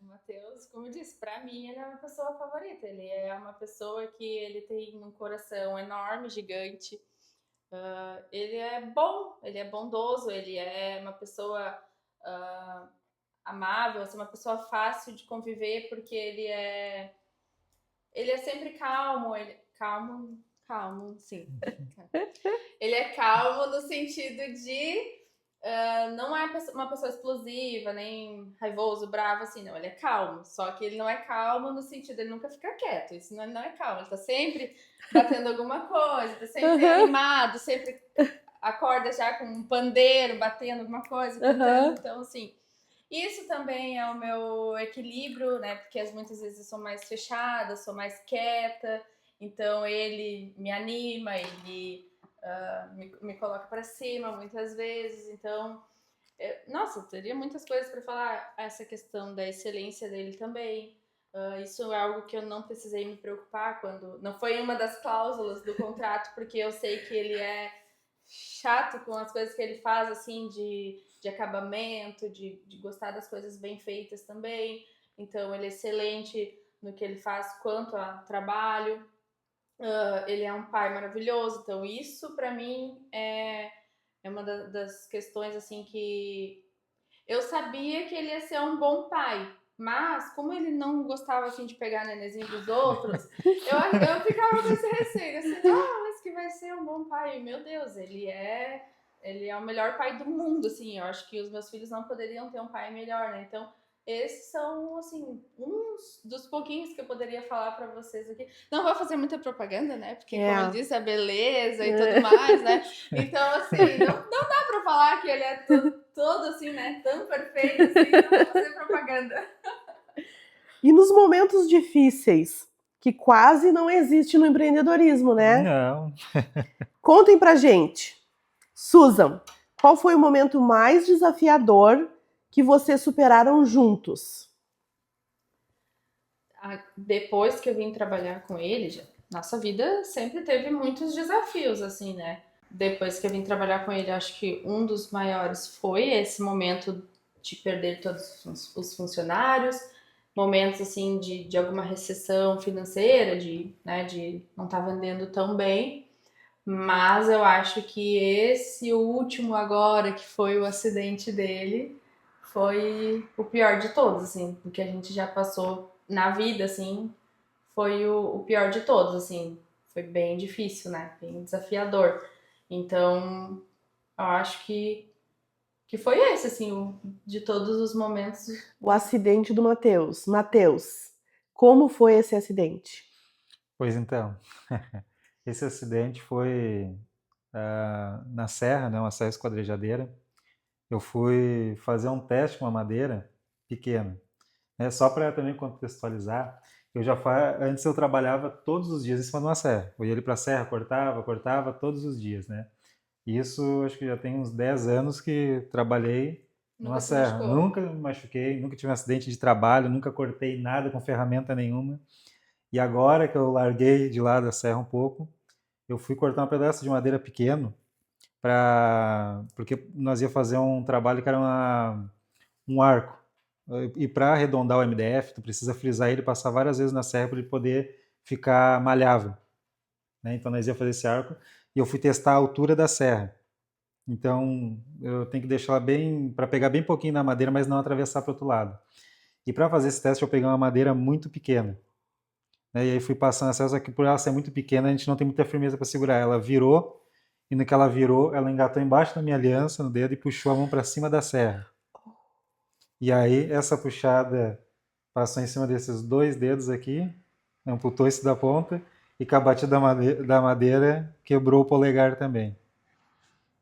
O Matheus, como eu disse, pra mim ele é uma pessoa favorita. Ele é uma pessoa que ele tem um coração enorme, gigante. Ele é bondoso, ele é uma pessoa amável, assim, uma pessoa fácil de conviver, porque ele é sempre calmo, calmo, sim. Ele é calmo no sentido de não é uma pessoa explosiva, nem raivoso, bravo, assim, não. Ele é calmo, só que ele não é calmo no sentido, ele nunca fica quieto. Isso não é calmo, ele tá sempre batendo alguma coisa, tá sempre animado, sempre acorda já com um pandeiro, batendo alguma coisa, cantando. Então, assim, isso também é o meu equilíbrio, né? Porque muitas vezes eu sou mais fechada, sou mais quieta, então ele me anima, ele me coloca para cima muitas vezes. Então, nossa, teria muitas coisas para falar. Essa questão da excelência dele também. Isso é algo que eu não precisei me preocupar quando. Não foi uma das cláusulas do contrato, porque eu sei que ele é chato com as coisas que ele faz, assim, de acabamento, de gostar das coisas bem feitas também. Então, ele é excelente no que ele faz quanto a trabalho. Ele é um pai maravilhoso. Então, isso, para mim, é uma das questões, assim, que eu sabia que ele ia ser um bom pai. Mas, como ele não gostava, assim, de pegar nenenzinho dos outros, eu ficava com esse receio, assim, mas que vai ser um bom pai. Meu Deus, ele é o melhor pai do mundo, assim. Eu acho que os meus filhos não poderiam ter um pai melhor, né? Então, esses são, assim, uns dos pouquinhos que eu poderia falar para vocês aqui. Não vou fazer muita propaganda, né? Porque, como ele disse, a beleza e tudo mais, né? Então, assim, não dá para falar que ele é todo assim, né? Tão perfeito assim, não vou fazer propaganda. E nos momentos difíceis, que quase não existe no empreendedorismo, né? Não. Contem pra gente. Susan, qual foi o momento mais desafiador que vocês superaram juntos? Depois que eu vim trabalhar com ele, nossa vida sempre teve muitos desafios, assim, né? Depois que eu vim trabalhar com ele, acho que um dos maiores foi esse momento de perder todos os funcionários, momentos, assim, de alguma recessão financeira, de não estar vendendo tão bem. Mas eu acho que esse último agora, que foi o acidente dele, foi o pior de todos, assim, porque a gente já passou na vida, assim, foi o pior de todos, assim, foi bem difícil, né, bem desafiador. Então, eu acho que foi esse, assim, de todos os momentos. O acidente do Matheus. Matheus, como foi esse acidente? Pois então, esse acidente foi na serra, né, uma serra esquadrejadeira. Eu fui fazer um teste com uma madeira pequena, né, só para também contextualizar. Antes eu trabalhava todos os dias em cima de uma serra. Eu ia ali para a serra, cortava todos os dias, né? Isso acho que já tem uns 10 anos que trabalhei numa serra. Nunca me machuquei, nunca tive um acidente de trabalho, nunca cortei nada com ferramenta nenhuma. E agora que eu larguei de lado a serra um pouco, eu fui cortar um pedaço de madeira pequeno porque nós ia fazer um trabalho que era um arco. E para arredondar o MDF, tu precisa frisar ele e passar várias vezes na serra para ele poder ficar malhável, né? Então nós ia fazer esse arco e eu fui testar a altura da serra. Então eu tenho que deixar ela bem, para pegar bem pouquinho na madeira, mas não atravessar para o outro lado. E para fazer esse teste eu peguei uma madeira muito pequena, né? E aí fui passando a serra, só que por ela ser muito pequena a gente não tem muita firmeza para segurar. Ela virou e no que ela virou, ela engatou embaixo da minha aliança, no dedo, e puxou a mão para cima da serra. E aí, essa puxada passou em cima desses 2 dedos aqui, amputou esse da ponta, e com a batida da madeira, quebrou o polegar também.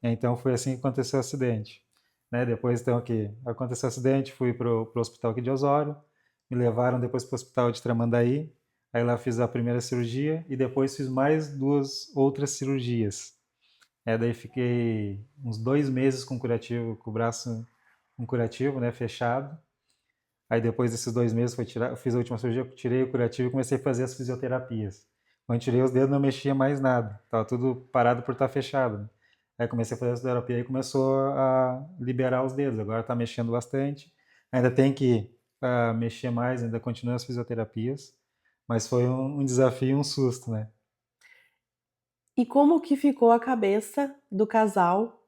Então, foi assim que aconteceu o acidente. Né? Depois, então, que aconteceu o acidente, fui para o hospital aqui de Osório, me levaram depois para o hospital de Tramandaí, aí lá fiz a primeira cirurgia, e depois fiz mais 2 outras cirurgias. Daí fiquei uns 2 meses com curativo, com o braço com curativo, né, fechado. Aí depois desses 2 meses fiz a última cirurgia, tirei o curativo e comecei a fazer as fisioterapias. Quando tirei os dedos não mexia mais nada, tava tudo parado por estar fechado. Né? Aí comecei a fazer a fisioterapia e começou a liberar os dedos. Agora está mexendo bastante. Ainda tem que mexer mais, ainda continua as fisioterapias, mas foi um desafio e um susto, né? E como que ficou a cabeça do casal?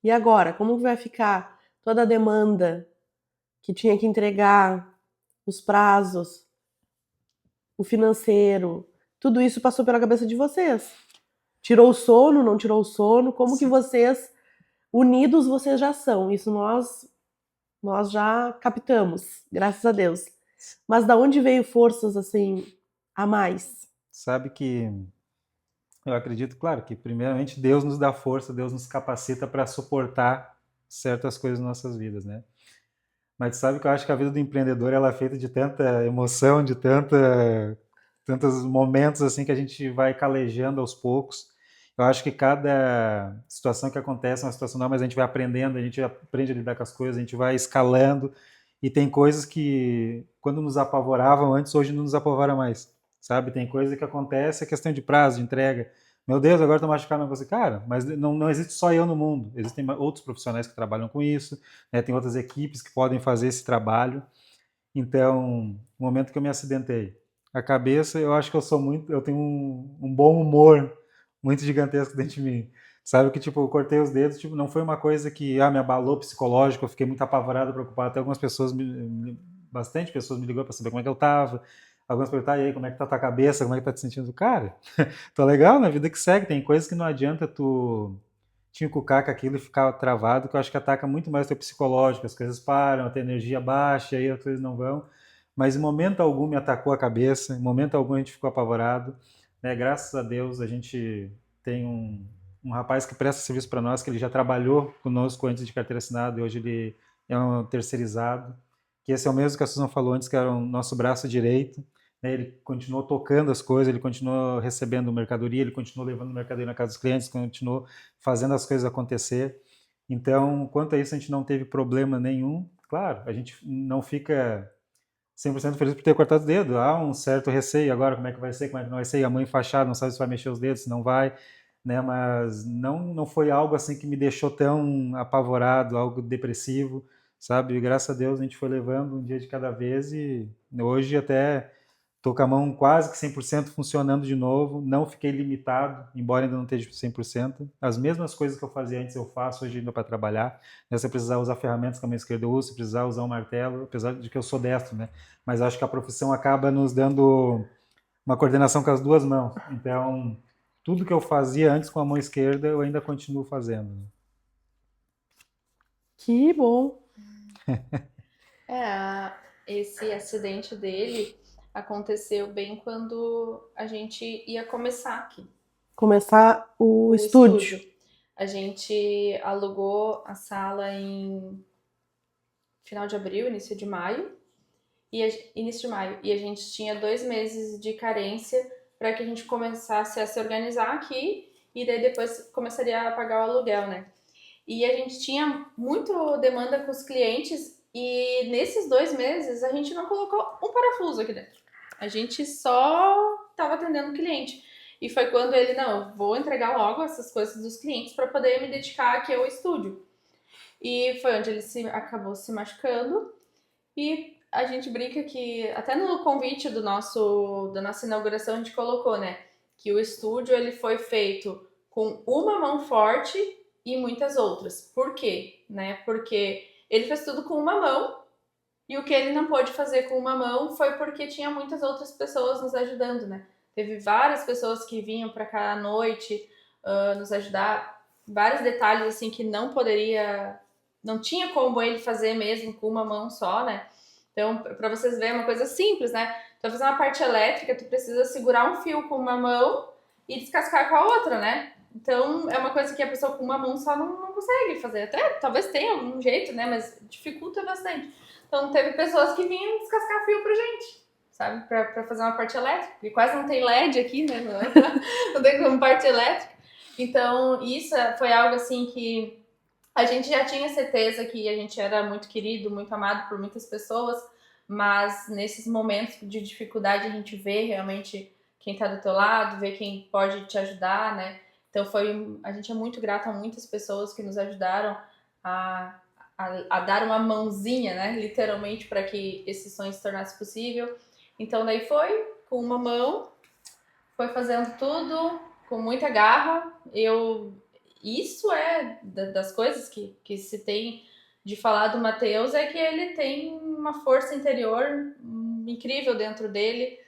E agora, como que vai ficar toda a demanda que tinha que entregar, os prazos, o financeiro? Tudo isso passou pela cabeça de vocês. Tirou o sono, não tirou o sono? Como que vocês, unidos, vocês já são? Isso nós já captamos, graças a Deus. Mas da onde veio forças assim a mais? Sabe que eu acredito, claro, que primeiramente Deus nos dá força, Deus nos capacita para suportar certas coisas nas nossas vidas, né? Mas sabe que eu acho que a vida do empreendedor ela é feita de tanta emoção, de tantos momentos assim que a gente vai calejando aos poucos. Eu acho que cada situação que acontece é uma situação nova, mas a gente vai aprendendo, a gente aprende a lidar com as coisas, a gente vai escalando. E tem coisas que, quando nos apavoravam antes, hoje não nos apavora mais. Sabe? Tem coisa que acontece, é questão de prazo, de entrega. Meu Deus, agora estou machucado. Não, você, cara, mas não existe só eu no mundo. Existem outros profissionais que trabalham com isso, né? Tem outras equipes que podem fazer esse trabalho. Então, no momento que eu me acidentei, a cabeça, eu acho que eu tenho um bom humor muito gigantesco dentro de mim. Sabe que, tipo, eu cortei os dedos, tipo, não foi uma coisa que, me abalou psicológico, eu fiquei muito apavorado, preocupado. Até algumas pessoas, bastante pessoas me ligou para saber como é que eu tava. Algumas perguntaram, e aí, como é que tá a tua cabeça, como é que tá te sentindo? Cara, tô legal, na vida que segue, tem coisas que não adianta tu te encucar com aquilo e ficar travado, que eu acho que ataca muito mais o teu psicológico, as coisas param, a tua energia baixa, aí as coisas não vão. Mas em momento algum me atacou a cabeça, em momento algum a gente ficou apavorado. Né? Graças a Deus a gente tem um rapaz que presta serviço para nós, que ele já trabalhou conosco antes de carteira assinada e hoje ele é um terceirizado. Que esse é o mesmo que a Susan falou antes, que era o nosso braço direito. Né? Ele continuou tocando as coisas, ele continuou recebendo mercadoria, ele continuou levando mercadoria na casa dos clientes, continuou fazendo as coisas acontecer. Então, quanto a isso, a gente não teve problema nenhum. Claro, a gente não fica 100% feliz por ter cortado o dedo. Há um certo receio agora, como é que vai ser, como é que não vai ser. E a mãe enfaixada, não sabe se vai mexer os dedos, se não vai. Né? Mas não foi algo assim que me deixou tão apavorado, algo depressivo, sabe? E, graças a Deus a gente foi levando um dia de cada vez e hoje até estou com a mão quase que 100% funcionando de novo, não fiquei limitado, embora ainda não esteja 100%. As mesmas coisas que eu fazia antes eu faço hoje ainda para trabalhar. Né? Se eu precisar usar ferramentas com a mão esquerda eu uso, se precisar usar um martelo, apesar de que eu sou destro, né? Mas acho que a profissão acaba nos dando uma coordenação com as duas mãos. Então, tudo que eu fazia antes com a mão esquerda eu ainda continuo fazendo. Né? Que bom! Esse acidente dele aconteceu bem quando a gente ia começar aqui. Começar o estúdio. A gente alugou a sala em final de abril, início de maio. E a gente tinha 2 meses de carência para que a gente começasse a se organizar aqui e daí depois começaria a pagar o aluguel, né? E a gente tinha muito demanda com os clientes e nesses 2 meses a gente não colocou um parafuso aqui dentro. A gente só estava atendendo o cliente. E foi quando ele, não, vou entregar logo essas coisas dos clientes para poder me dedicar aqui ao estúdio. E foi onde ele acabou se machucando. E a gente brinca que, até no convite da nossa inauguração, a gente colocou, né? Que o estúdio ele foi feito com uma mão forte e muitas outras. Por quê? Né? Porque ele fez tudo com uma mão e o que ele não pôde fazer com uma mão foi porque tinha muitas outras pessoas nos ajudando, né? Teve várias pessoas que vinham para cá à noite nos ajudar. Vários detalhes, assim, que não tinha como ele fazer mesmo com uma mão só, né? Então, para vocês verem, é uma coisa simples, né? Para fazer uma parte elétrica, tu precisa segurar um fio com uma mão e descascar com a outra, né? Então, é uma coisa que a pessoa com uma mão só não consegue fazer. Até talvez tenha algum jeito, né? Mas dificulta bastante. Então, teve pessoas que vinham descascar fio pra gente, sabe? Pra fazer uma parte elétrica. E quase não tem LED aqui, né? Não tem como parte elétrica. Então, isso foi algo assim que a gente já tinha certeza que a gente era muito querido, muito amado por muitas pessoas, mas nesses momentos de dificuldade a gente vê realmente quem está do teu lado, vê quem pode te ajudar, né? Então a gente é muito grato a muitas pessoas que nos ajudaram a, a dar uma mãozinha, né? Literalmente, para que esse sonho se tornasse possível. Então daí foi com uma mão, foi fazendo tudo com muita garra. Isso é das coisas que se tem de falar do Matheus, é que ele tem uma força interior incrível dentro dele.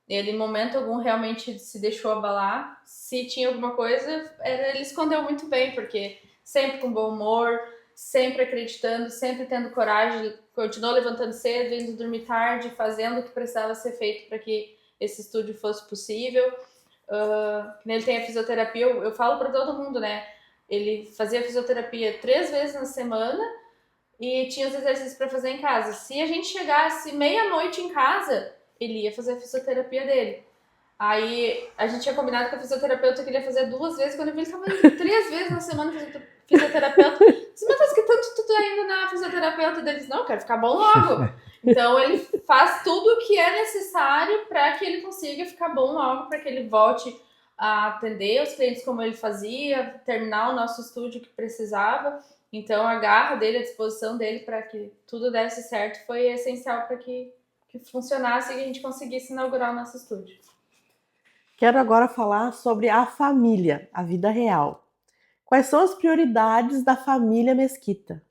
Ele, em momento algum, realmente se deixou abalar. Se tinha alguma coisa, ele escondeu muito bem, porque sempre com bom humor, sempre acreditando, sempre tendo coragem, continuou levantando cedo, indo dormir tarde, fazendo o que precisava ser feito para que esse estúdio fosse possível. Ele tem a fisioterapia, eu falo para todo mundo, né? Ele fazia fisioterapia 3 vezes na semana e tinha os exercícios para fazer em casa. Se a gente chegasse meia-noite em casa, ele ia fazer a fisioterapia dele. Aí a gente tinha combinado com a fisioterapeuta que ele ia fazer 2 vezes, quando eu vi ele estava indo 3 vezes na semana fisioterapeuta. Disse, meu Deus, que tanto tu tá indo na fisioterapeuta deles? Não, eu quero ficar bom logo. Então ele faz tudo o que é necessário para que ele consiga ficar bom logo, para que ele volte a atender os clientes como ele fazia, terminar o nosso estúdio que precisava. Então a garra dele, a disposição dele para que tudo desse certo foi essencial para que funcionasse e a gente conseguisse inaugurar o nosso estúdio. Quero agora falar sobre a família, a vida real. Quais são as prioridades da família Mesquita?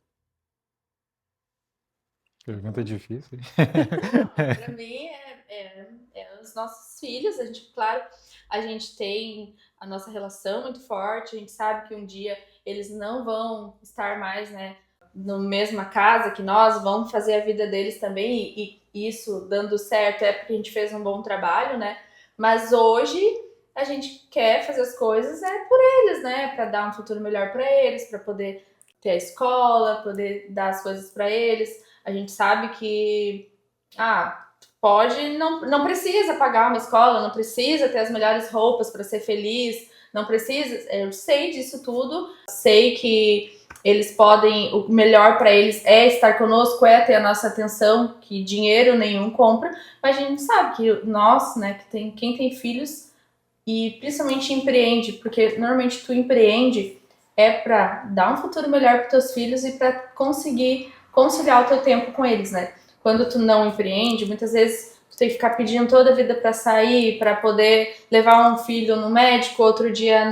Pergunta difícil. Para mim é os nossos filhos. A gente, claro, a gente tem a nossa relação muito forte. A gente sabe que um dia eles não vão estar mais, né, na mesma casa que nós, vão fazer a vida deles também, e isso dando certo é porque a gente fez um bom trabalho, né? Mas hoje a gente quer fazer as coisas por eles, né? Para dar um futuro melhor para eles, para poder ter a escola, poder dar as coisas para eles. A gente sabe que não precisa pagar uma escola, não precisa ter as melhores roupas para ser feliz, não precisa. Eu sei disso tudo, sei que eles podem, o melhor para eles é estar conosco, é ter a nossa atenção, que dinheiro nenhum compra, mas a gente sabe que nós, né, quem tem filhos e principalmente empreende, porque normalmente tu empreende para dar um futuro melhor para teus filhos e para conseguir conciliar o teu tempo com eles, né? Quando tu não empreende, muitas vezes tu tem que ficar pedindo toda a vida para sair, para poder levar um filho no médico, outro dia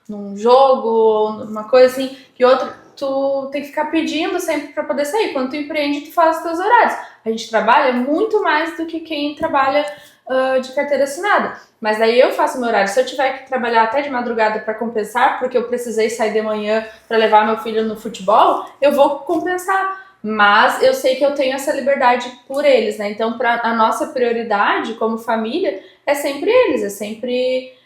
num jogo, uma coisa assim, e outro tu tem que ficar pedindo sempre para poder sair. Quando tu empreende, tu faz os teus horários. A gente trabalha muito mais do que quem trabalha de carteira assinada. Mas daí eu faço meu horário. Se eu tiver que trabalhar até de madrugada para compensar, porque eu precisei sair de manhã para levar meu filho no futebol, eu vou compensar. Mas eu sei que eu tenho essa liberdade por eles, né? Então, a nossa prioridade como família é sempre eles, é sempre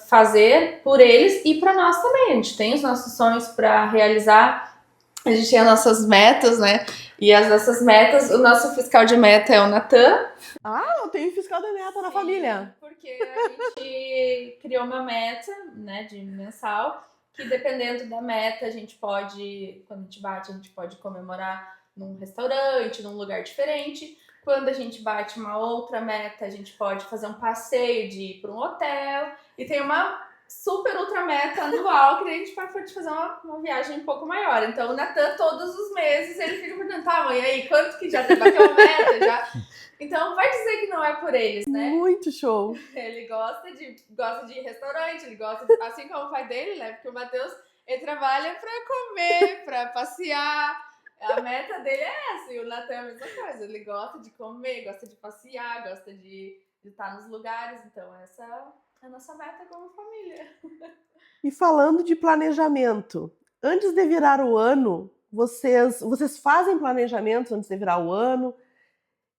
fazer por eles e para nós também. A gente tem os nossos sonhos para realizar, a gente tem as nossas metas, né? E as nossas metas, o nosso fiscal de meta é o Natan. Eu tenho fiscal de meta na família. Porque a gente criou uma meta, né, de mensal, que dependendo da meta, a gente pode, quando a gente bate, a gente pode comemorar num restaurante, num lugar diferente. Quando a gente bate uma outra meta, a gente pode fazer um passeio de ir para um hotel. E tem uma super ultra meta anual que a gente pode fazer uma viagem um pouco maior. Então, o Natan, todos os meses, ele fica perguntando, tá, mãe, aí, quanto que já bateu a meta? Já? Então, vai dizer que não é por eles, né? Muito show. Ele gosta de ir em restaurante, ele gosta, assim como o pai dele, né? Porque o Matheus, ele trabalha pra comer, pra passear. A meta dele é essa, e o Natan é a mesma coisa. Ele gosta de comer, gosta de passear, gosta de estar nos lugares. Então, essa a nossa meta como família. E falando de planejamento, antes de virar o ano, vocês fazem planejamentos antes de virar o ano?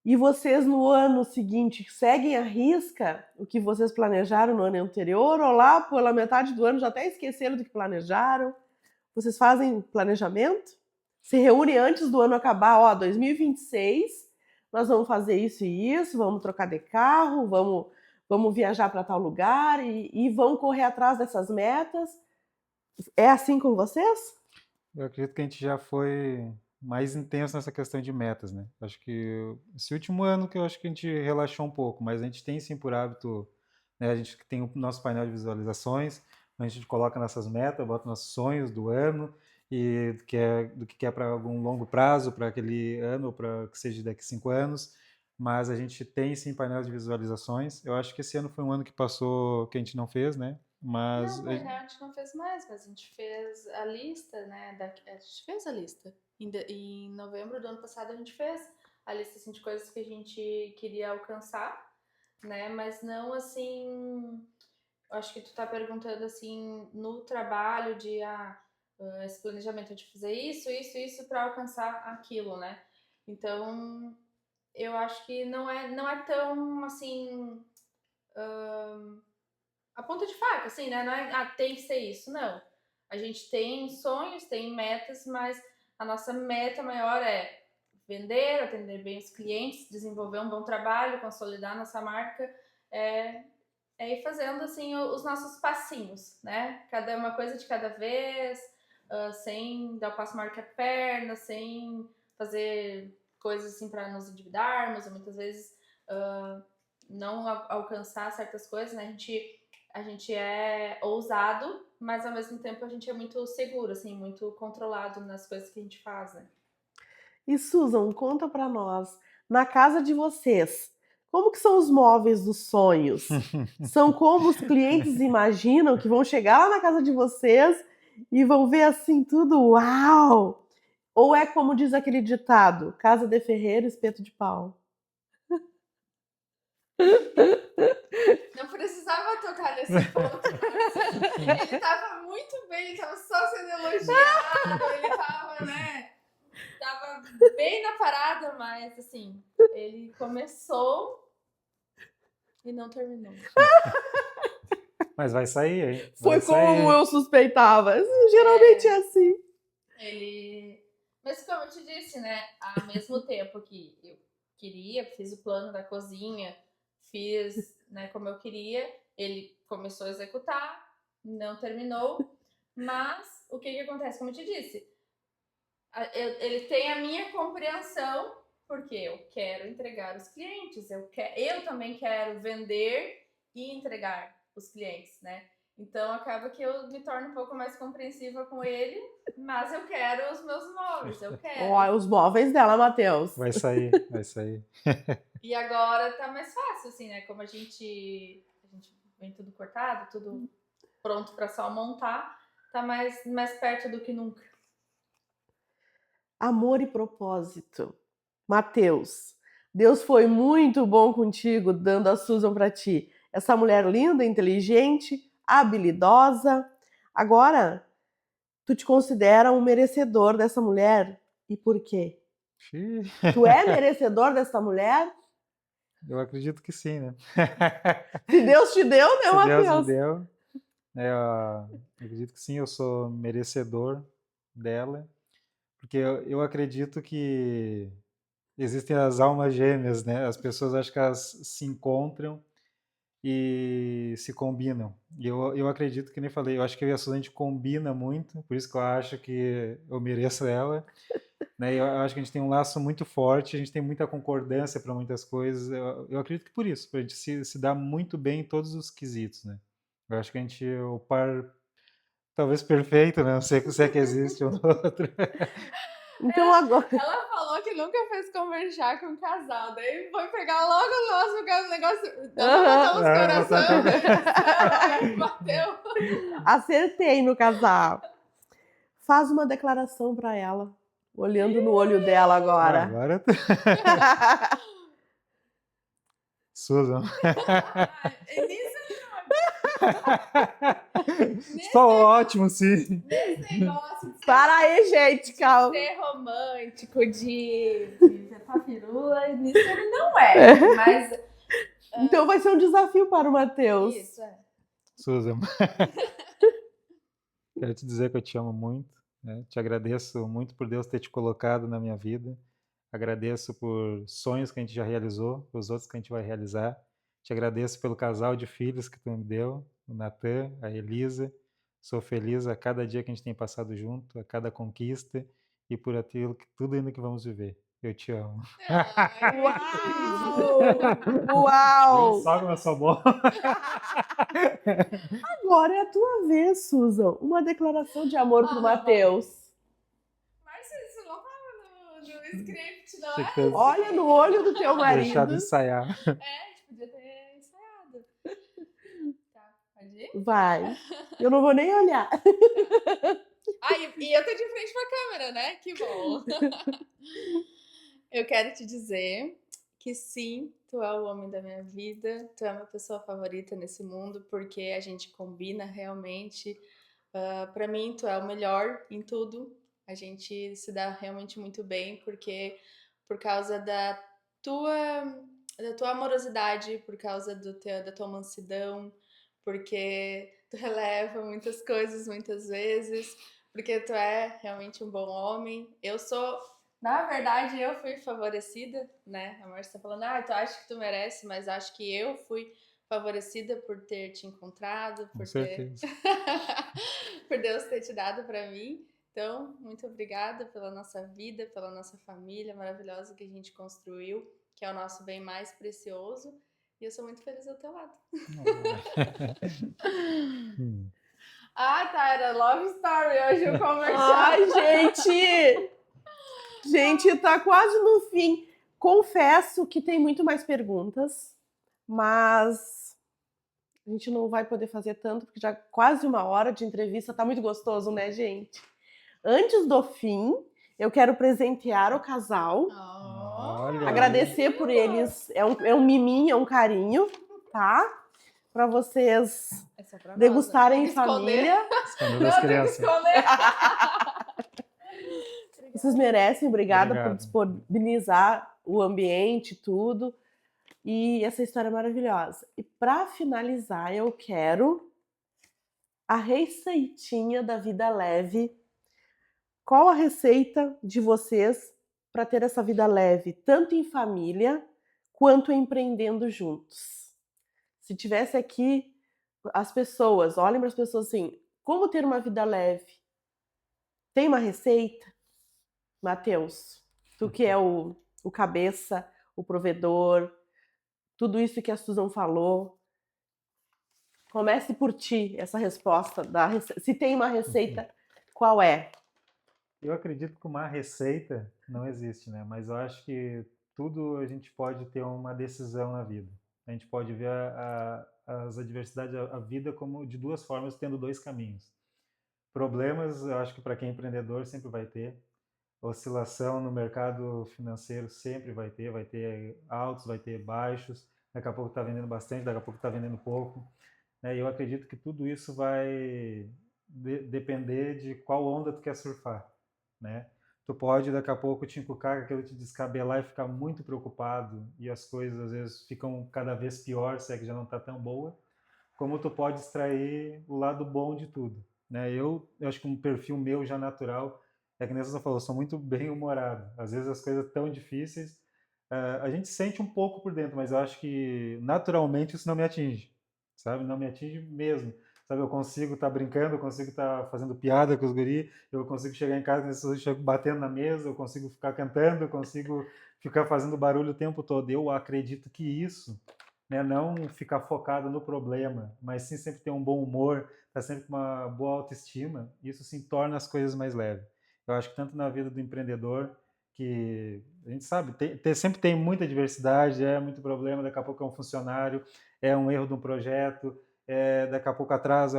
E vocês no ano seguinte seguem à risca o que vocês planejaram no ano anterior? Ou lá pela metade do ano já até esqueceram do que planejaram? Vocês fazem planejamento? Se reúnem antes do ano acabar, ó, 2026, nós vamos fazer isso e isso, vamos trocar de carro, vamos viajar para tal lugar e vamos correr atrás dessas metas. É assim com vocês? Eu acredito que a gente já foi mais intenso nessa questão de metas, né? Acho que esse último ano que eu acho que a gente relaxou um pouco, mas a gente tem sim por hábito, né? A gente tem o nosso painel de visualizações, onde a gente coloca nossas metas, bota nossos sonhos do ano e do que quer para algum longo prazo, para aquele ano ou para que seja daqui a 5 anos. Mas a gente tem sim painel de visualizações. Eu acho que esse ano foi um ano que passou que a gente não fez, né? Mas Não, a gente não fez mais, mas a gente fez a lista, né? A gente fez a lista. Em novembro do ano passado a gente fez a lista assim, de coisas que a gente queria alcançar, né? Mas não assim. Eu acho que tu tá perguntando assim no trabalho de esse planejamento de fazer isso para alcançar aquilo, né? Então eu acho que não é tão assim a ponta de faca, assim, né? Não é, tem que ser isso, não. A gente tem sonhos, tem metas, mas a nossa meta maior é vender, atender bem os clientes, desenvolver um bom trabalho, consolidar nossa marca, é, ir fazendo, assim, os nossos passinhos, né? Cada uma coisa de cada vez, sem dar o passo maior que a perna, sem fazer coisas, assim, para nos endividarmos, ou muitas vezes não alcançar certas coisas, né? A gente é ousado, mas ao mesmo tempo a gente é muito seguro, assim, muito controlado nas coisas que a gente faz, né? E Susan, conta para nós, na casa de vocês, como que são os móveis dos sonhos? São como os clientes imaginam que vão chegar lá na casa de vocês e vão ver assim tudo, uau! Ou é como diz aquele ditado, casa de ferreiro, espeto de pau? Não precisava tocar nesse ponto, mas ele tava muito bem, ele tava só sendo elogiado, ele tava, né? Tava bem na parada, mas assim, ele começou e não terminou. Mas vai sair, hein? Foi Vai como sair. eu suspeitava. Geralmente é assim. Mas como eu te disse, né? Ao mesmo tempo que eu fiz o plano da cozinha, fiz, né, como eu queria, ele começou a executar, não terminou, mas o que acontece? Como eu te disse, ele tem a minha compreensão, porque eu quero entregar os clientes, eu também quero vender e entregar os clientes, né? Então acaba que eu me torno um pouco mais compreensiva com ele, mas eu quero os meus móveis, eu quero. Ó, os móveis dela, Matheus. Vai sair, vai sair. E agora tá mais fácil, assim, né? Como a gente vem tudo cortado, tudo pronto para só montar, tá mais perto do que nunca. Amor e propósito. Matheus, Deus foi muito bom contigo, dando a Susan para ti. Essa mulher linda, inteligente, habilidosa. Agora, tu te considera um merecedor dessa mulher? E por quê? Tu é merecedor dessa mulher? Eu acredito que sim, né? Se Deus te deu, né, Se Deus me Matheus? deu, eu acredito que sim, eu sou merecedor dela, porque eu acredito que existem as almas gêmeas, né? As pessoas acho que elas se encontram e se combinam. E eu acredito que nem falei, eu acho que eu e a Suzy a gente combina muito, por isso que eu acho que eu mereço ela. Né? Eu acho que a gente tem um laço muito forte, a gente tem muita concordância para muitas coisas. Eu acredito que por isso, para a gente se dar muito bem em todos os quesitos, né? Eu acho que a gente é o par talvez perfeito, né? Não sei se é que existe um outro. Então agora. Ela falou que nunca fez conversar com um casal, daí foi pegar logo o nosso negócio. Dá pra botar uns corações. Bateu. Acertei no casal. Faz uma declaração para ela, olhando no olho dela agora. Agora. Susan. Nisso ele não. Só ótimo, sim. Nesse negócio de Para aí, gente, calma. ser romântico, de sentar firula, nisso ele não é. Mas Então vai ser um desafio para o Matheus. isso é. Susan, quero te dizer que eu te amo muito, né? Te agradeço muito por Deus ter te colocado na minha vida. Agradeço por sonhos que a gente já realizou, pelos outros que a gente vai realizar. Te agradeço pelo casal de filhos que tu me deu, o Natan, a Elisa. Sou feliz a cada dia que a gente tem passado junto, a cada conquista e por aquilo que tudo ainda que vamos viver. Eu te amo. Ai, Uau! Uau! Só com a sua boca. Agora é a tua vez, Susan. Uma declaração de amor pro Matheus. mas isso não tava no script, não Tinha é? que ter Olha no olho do teu deixado marido. ensaiar. É, a gente podia ter ensaiado. Tá, pode ir? Vai. Eu não vou nem olhar. E eu tô de frente pra câmera, né? Que bom. Eu quero te dizer que sim, tu é o homem da minha vida, tu é a minha pessoa favorita nesse mundo, porque a gente combina realmente. Pra mim, tu é o melhor em tudo. A gente se dá realmente muito bem, porque por causa da tua amorosidade, por causa da tua mansidão, porque tu releva muitas coisas muitas vezes, porque tu é realmente um bom homem. Na verdade, eu fui favorecida, né? A Márcia tá falando, tu acha que tu merece, mas acho que eu fui favorecida por ter te encontrado, Com certeza. por Deus ter te dado pra mim. Então, muito obrigada pela nossa vida, pela nossa família maravilhosa que a gente construiu, que é o nosso bem mais precioso. E eu sou muito feliz ao teu lado. Tá, era Love Story hoje o comercial. Ai, gente! Gente, tá quase no fim. Confesso que tem muito mais perguntas, mas a gente não vai poder fazer tanto, porque já quase 1 hora de entrevista, tá muito gostoso, né, gente? Antes do fim, eu quero presentear o casal, Olha. agradecer por eles, é um miminho, é um carinho, tá? Pra vocês degustarem em família. Escondendo as crianças. Vocês merecem, obrigada por Obrigado. disponibilizar o ambiente, tudo. E essa história é maravilhosa. E para finalizar, eu quero a receitinha da vida leve. Qual a receita de vocês para ter essa vida leve, tanto em família quanto empreendendo juntos? Se tivesse aqui as pessoas, olhem para as pessoas assim, como ter uma vida leve? Tem uma receita? Matheus, tu que é o cabeça, o provedor, tudo isso que a Susan falou. Comece por ti essa resposta. Se tem uma receita, qual é? Eu acredito que uma receita não existe, né? Mas eu acho que tudo a gente pode ter uma decisão na vida. A gente pode ver as adversidades, a vida como de duas formas, tendo dois caminhos. Problemas, eu acho que para quem é empreendedor sempre vai ter. Oscilação no mercado financeiro sempre vai ter altos, vai ter baixos. Daqui a pouco está vendendo bastante, daqui a pouco está vendendo pouco. E eu acredito que tudo isso vai depender de qual onda tu quer surfar, né? Tu pode daqui a pouco te encucar, aquilo te descabelar e ficar muito preocupado e as coisas às vezes ficam cada vez pior, se é que já não está tão boa, como tu pode extrair o lado bom de tudo, né? Eu acho que um perfil meu já natural é que nem você falou, eu sou muito bem humorado. Às vezes as coisas tão difíceis, a gente sente um pouco por dentro, mas eu acho que naturalmente isso não me atinge, sabe? Não me atinge mesmo. Sabe, eu consigo estar brincando, eu consigo estar fazendo piada com os guri, eu consigo chegar em casa, eu chego batendo na mesa, eu consigo ficar cantando, eu consigo ficar fazendo barulho o tempo todo. Eu acredito que isso, né, não ficar focado no problema, mas sim sempre ter um bom humor, estar sempre com uma boa autoestima, isso sim torna as coisas mais leves. Eu acho que tanto na vida do empreendedor, que a gente sabe, sempre tem muita diversidade, é muito problema, daqui a pouco é um funcionário, é um erro de um projeto, daqui a pouco atrasa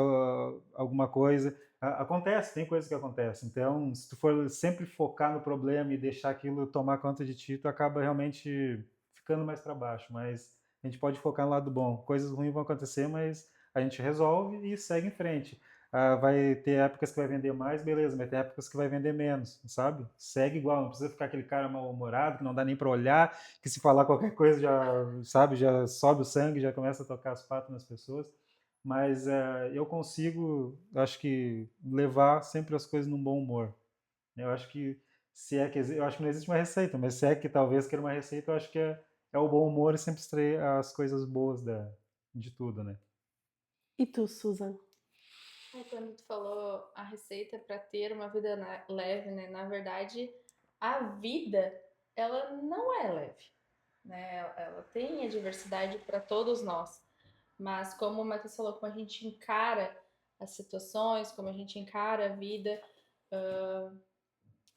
alguma coisa. Acontece, tem coisas que acontecem. Então, se tu for sempre focar no problema e deixar aquilo tomar conta de ti, tu acaba realmente ficando mais para baixo. Mas a gente pode focar no lado bom. Coisas ruins vão acontecer, mas a gente resolve e segue em frente. Vai ter épocas que vai vender mais, beleza, mas tem épocas que vai vender menos, sabe? Segue igual, não precisa ficar aquele cara mal-humorado, que não dá nem para olhar, que se falar qualquer coisa já, sabe, já sobe o sangue, já começa a tocar as patas nas pessoas. Mas eu consigo, acho que, levar sempre as coisas num bom humor. Eu acho que, se é que, eu acho que não existe uma receita, mas se é que talvez queira uma receita, eu acho que é o bom humor e sempre extrair as coisas boas de tudo, né? E tu, Susan? Quando tu falou a receita para ter uma vida leve, né? Na verdade, a vida, ela não é leve, né? Ela tem a diversidade para todos nós. Mas como o Matheus falou, como a gente encara as situações, como a gente encara a vida,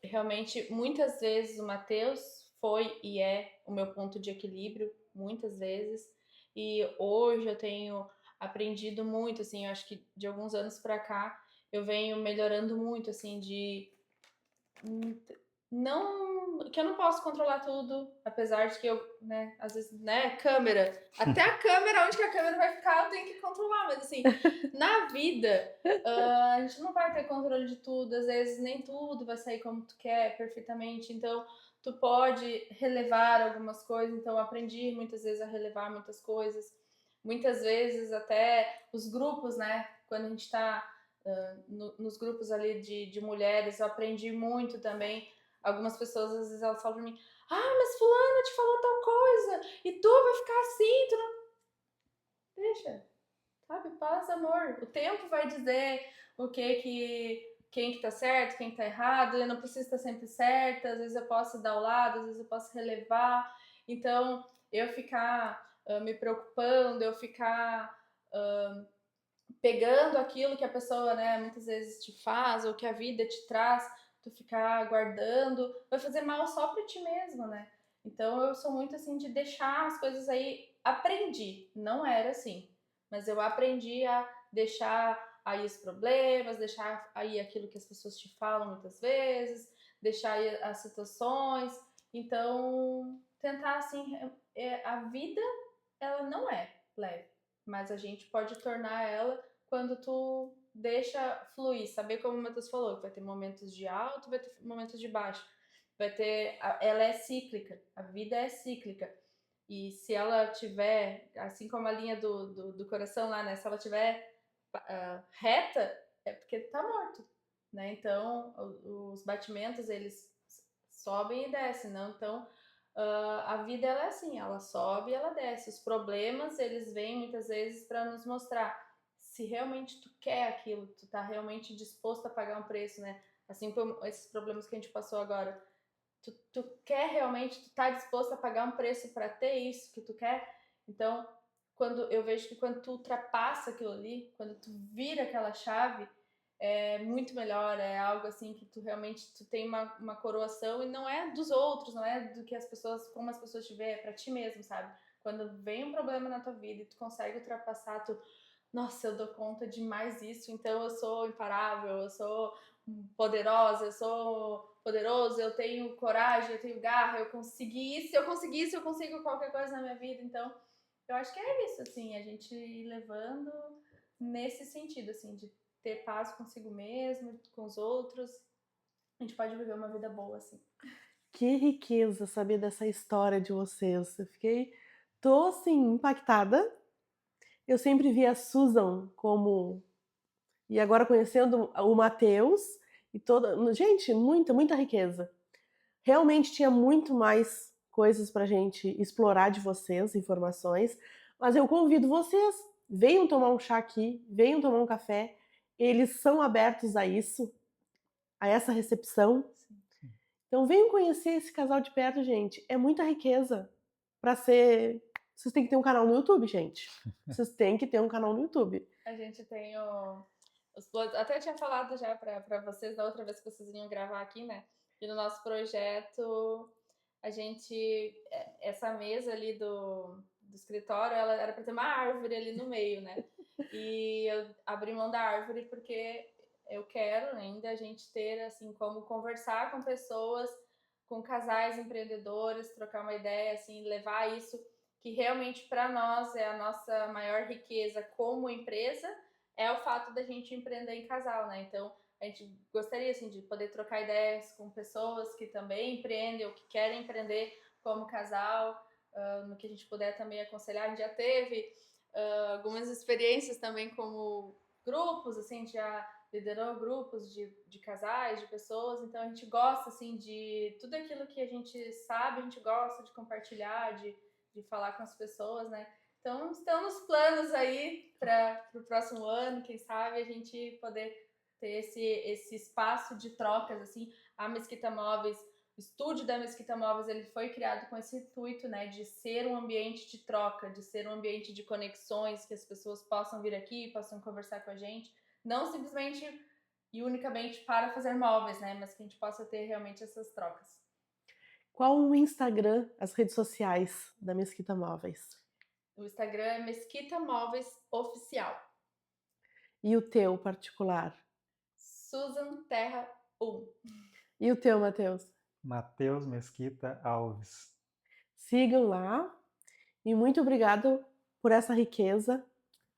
realmente, muitas vezes o Matheus foi e é o meu ponto de equilíbrio, muitas vezes. E hoje eu tenho aprendido muito, assim, eu acho que de alguns anos para cá eu venho melhorando muito, assim, de não, que eu não posso controlar tudo, apesar de que eu, né, às vezes, né, câmera, até a câmera, onde que a câmera vai ficar, eu tenho que controlar, mas assim, na vida, a gente não vai ter controle de tudo, às vezes nem tudo vai sair como tu quer, perfeitamente, então tu pode relevar algumas coisas, então eu aprendi muitas vezes a relevar muitas coisas, muitas vezes até os grupos, né, quando a gente tá nos grupos ali de mulheres, eu aprendi muito também. Algumas pessoas, às vezes, elas falam pra mim: ah, mas fulana te falou tal coisa, e tu vai ficar assim, tu não... Deixa, sabe? Paz, amor. O tempo vai dizer o quem que tá certo, quem que tá errado. Eu não preciso estar sempre certa. Às vezes eu posso dar o lado, às vezes eu posso relevar. Então, eu ficar me preocupando, eu ficar pegando aquilo que a pessoa, né, muitas vezes te faz, ou que a vida te traz, tu ficar guardando, vai fazer mal só pra ti mesmo, né? Então eu sou muito assim de deixar as coisas aí. Aprendi, não era assim, mas eu aprendi a deixar aí os problemas, deixar aí aquilo que as pessoas te falam muitas vezes, deixar aí as situações. Então, tentar assim, a vida ela não é leve, mas a gente pode tornar ela quando tu deixa fluir, saber como o Matheus falou, que vai ter momentos de alto, vai ter momentos de baixo, vai ter, ela é cíclica, a vida é cíclica, e se ela tiver, assim como a linha do coração lá, né, se ela tiver reta, é porque tá morto, né, então os batimentos, eles sobem e descem, não, então a vida ela é assim, ela sobe e ela desce. Os problemas, eles vêm muitas vezes para nos mostrar se realmente tu quer aquilo, tu tá realmente disposto a pagar um preço, né? Assim como esses problemas que a gente passou agora. Tu quer realmente, tu tá disposto a pagar um preço para ter isso que tu quer? Então, quando eu vejo que quando tu ultrapassa aquilo ali, quando tu vira aquela chave, é muito melhor, é algo assim que tu realmente tu tem uma coroação e não é dos outros, não é do que as pessoas, como as pessoas te veem, é pra ti mesmo, sabe? Quando vem um problema na tua vida e tu consegue ultrapassar, tu, nossa, eu dou conta de mais isso, então eu sou imparável, eu sou poderosa, eu sou poderoso, eu tenho coragem, eu tenho garra, eu consegui isso, eu consegui isso, eu consigo qualquer coisa na minha vida, então eu acho que é isso, assim, a gente ir levando nesse sentido, assim, de ter paz consigo mesmo, com os outros, a gente pode viver uma vida boa, assim. Que riqueza saber dessa história de vocês. Tô assim, impactada. Eu sempre vi a Susan como. E agora conhecendo o Matheus e toda. Gente, muita riqueza. Realmente tinha muito mais coisas pra gente explorar de vocês, informações. Mas eu convido vocês, venham tomar um chá aqui, venham tomar um café. Eles são abertos a isso, a essa recepção. Então venham conhecer esse casal de perto, gente. É muita riqueza para ser. Vocês têm que ter um canal no YouTube, gente. Vocês têm que ter um canal no YouTube. A gente tem até tinha falado já para vocês da outra vez que vocês vinham gravar aqui, né? E no nosso projeto, a gente, essa mesa ali do escritório, ela era para ter uma árvore ali no meio, né? E eu abri mão da árvore porque eu quero ainda a gente ter, assim, como conversar com pessoas, com casais empreendedores, trocar uma ideia, assim, levar isso que realmente para nós é a nossa maior riqueza como empresa, é o fato da gente empreender em casal, né? Então, a gente gostaria assim de poder trocar ideias com pessoas que também empreendem ou que querem empreender como casal, no que a gente puder também aconselhar. A gente já teve algumas experiências também como grupos, assim, a gente já liderou grupos de casais, de pessoas, então a gente gosta assim de tudo aquilo que a gente sabe, a gente gosta de compartilhar, de falar com as pessoas, né? Então, estão nos planos aí para o próximo ano, quem sabe a gente poder ter esse espaço de trocas, assim. A Mesquita Móveis, o estúdio da Mesquita Móveis, ele foi criado com esse intuito, né, de ser um ambiente de troca, de ser um ambiente de conexões, que as pessoas possam vir aqui, possam conversar com a gente, não simplesmente e unicamente para fazer móveis, né, mas que a gente possa ter realmente essas trocas. Qual o Instagram, as redes sociais da Mesquita Móveis? O Instagram é Mesquita Móveis Oficial. E o teu particular? Susan Terra 1. E o teu, Matheus? Matheus Mesquita Alves. Sigam lá e muito obrigado por essa riqueza.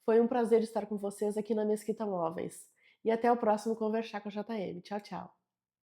Foi um prazer estar com vocês aqui na Mesquita Móveis. E até o próximo Conversar com a JM. Tchau, tchau.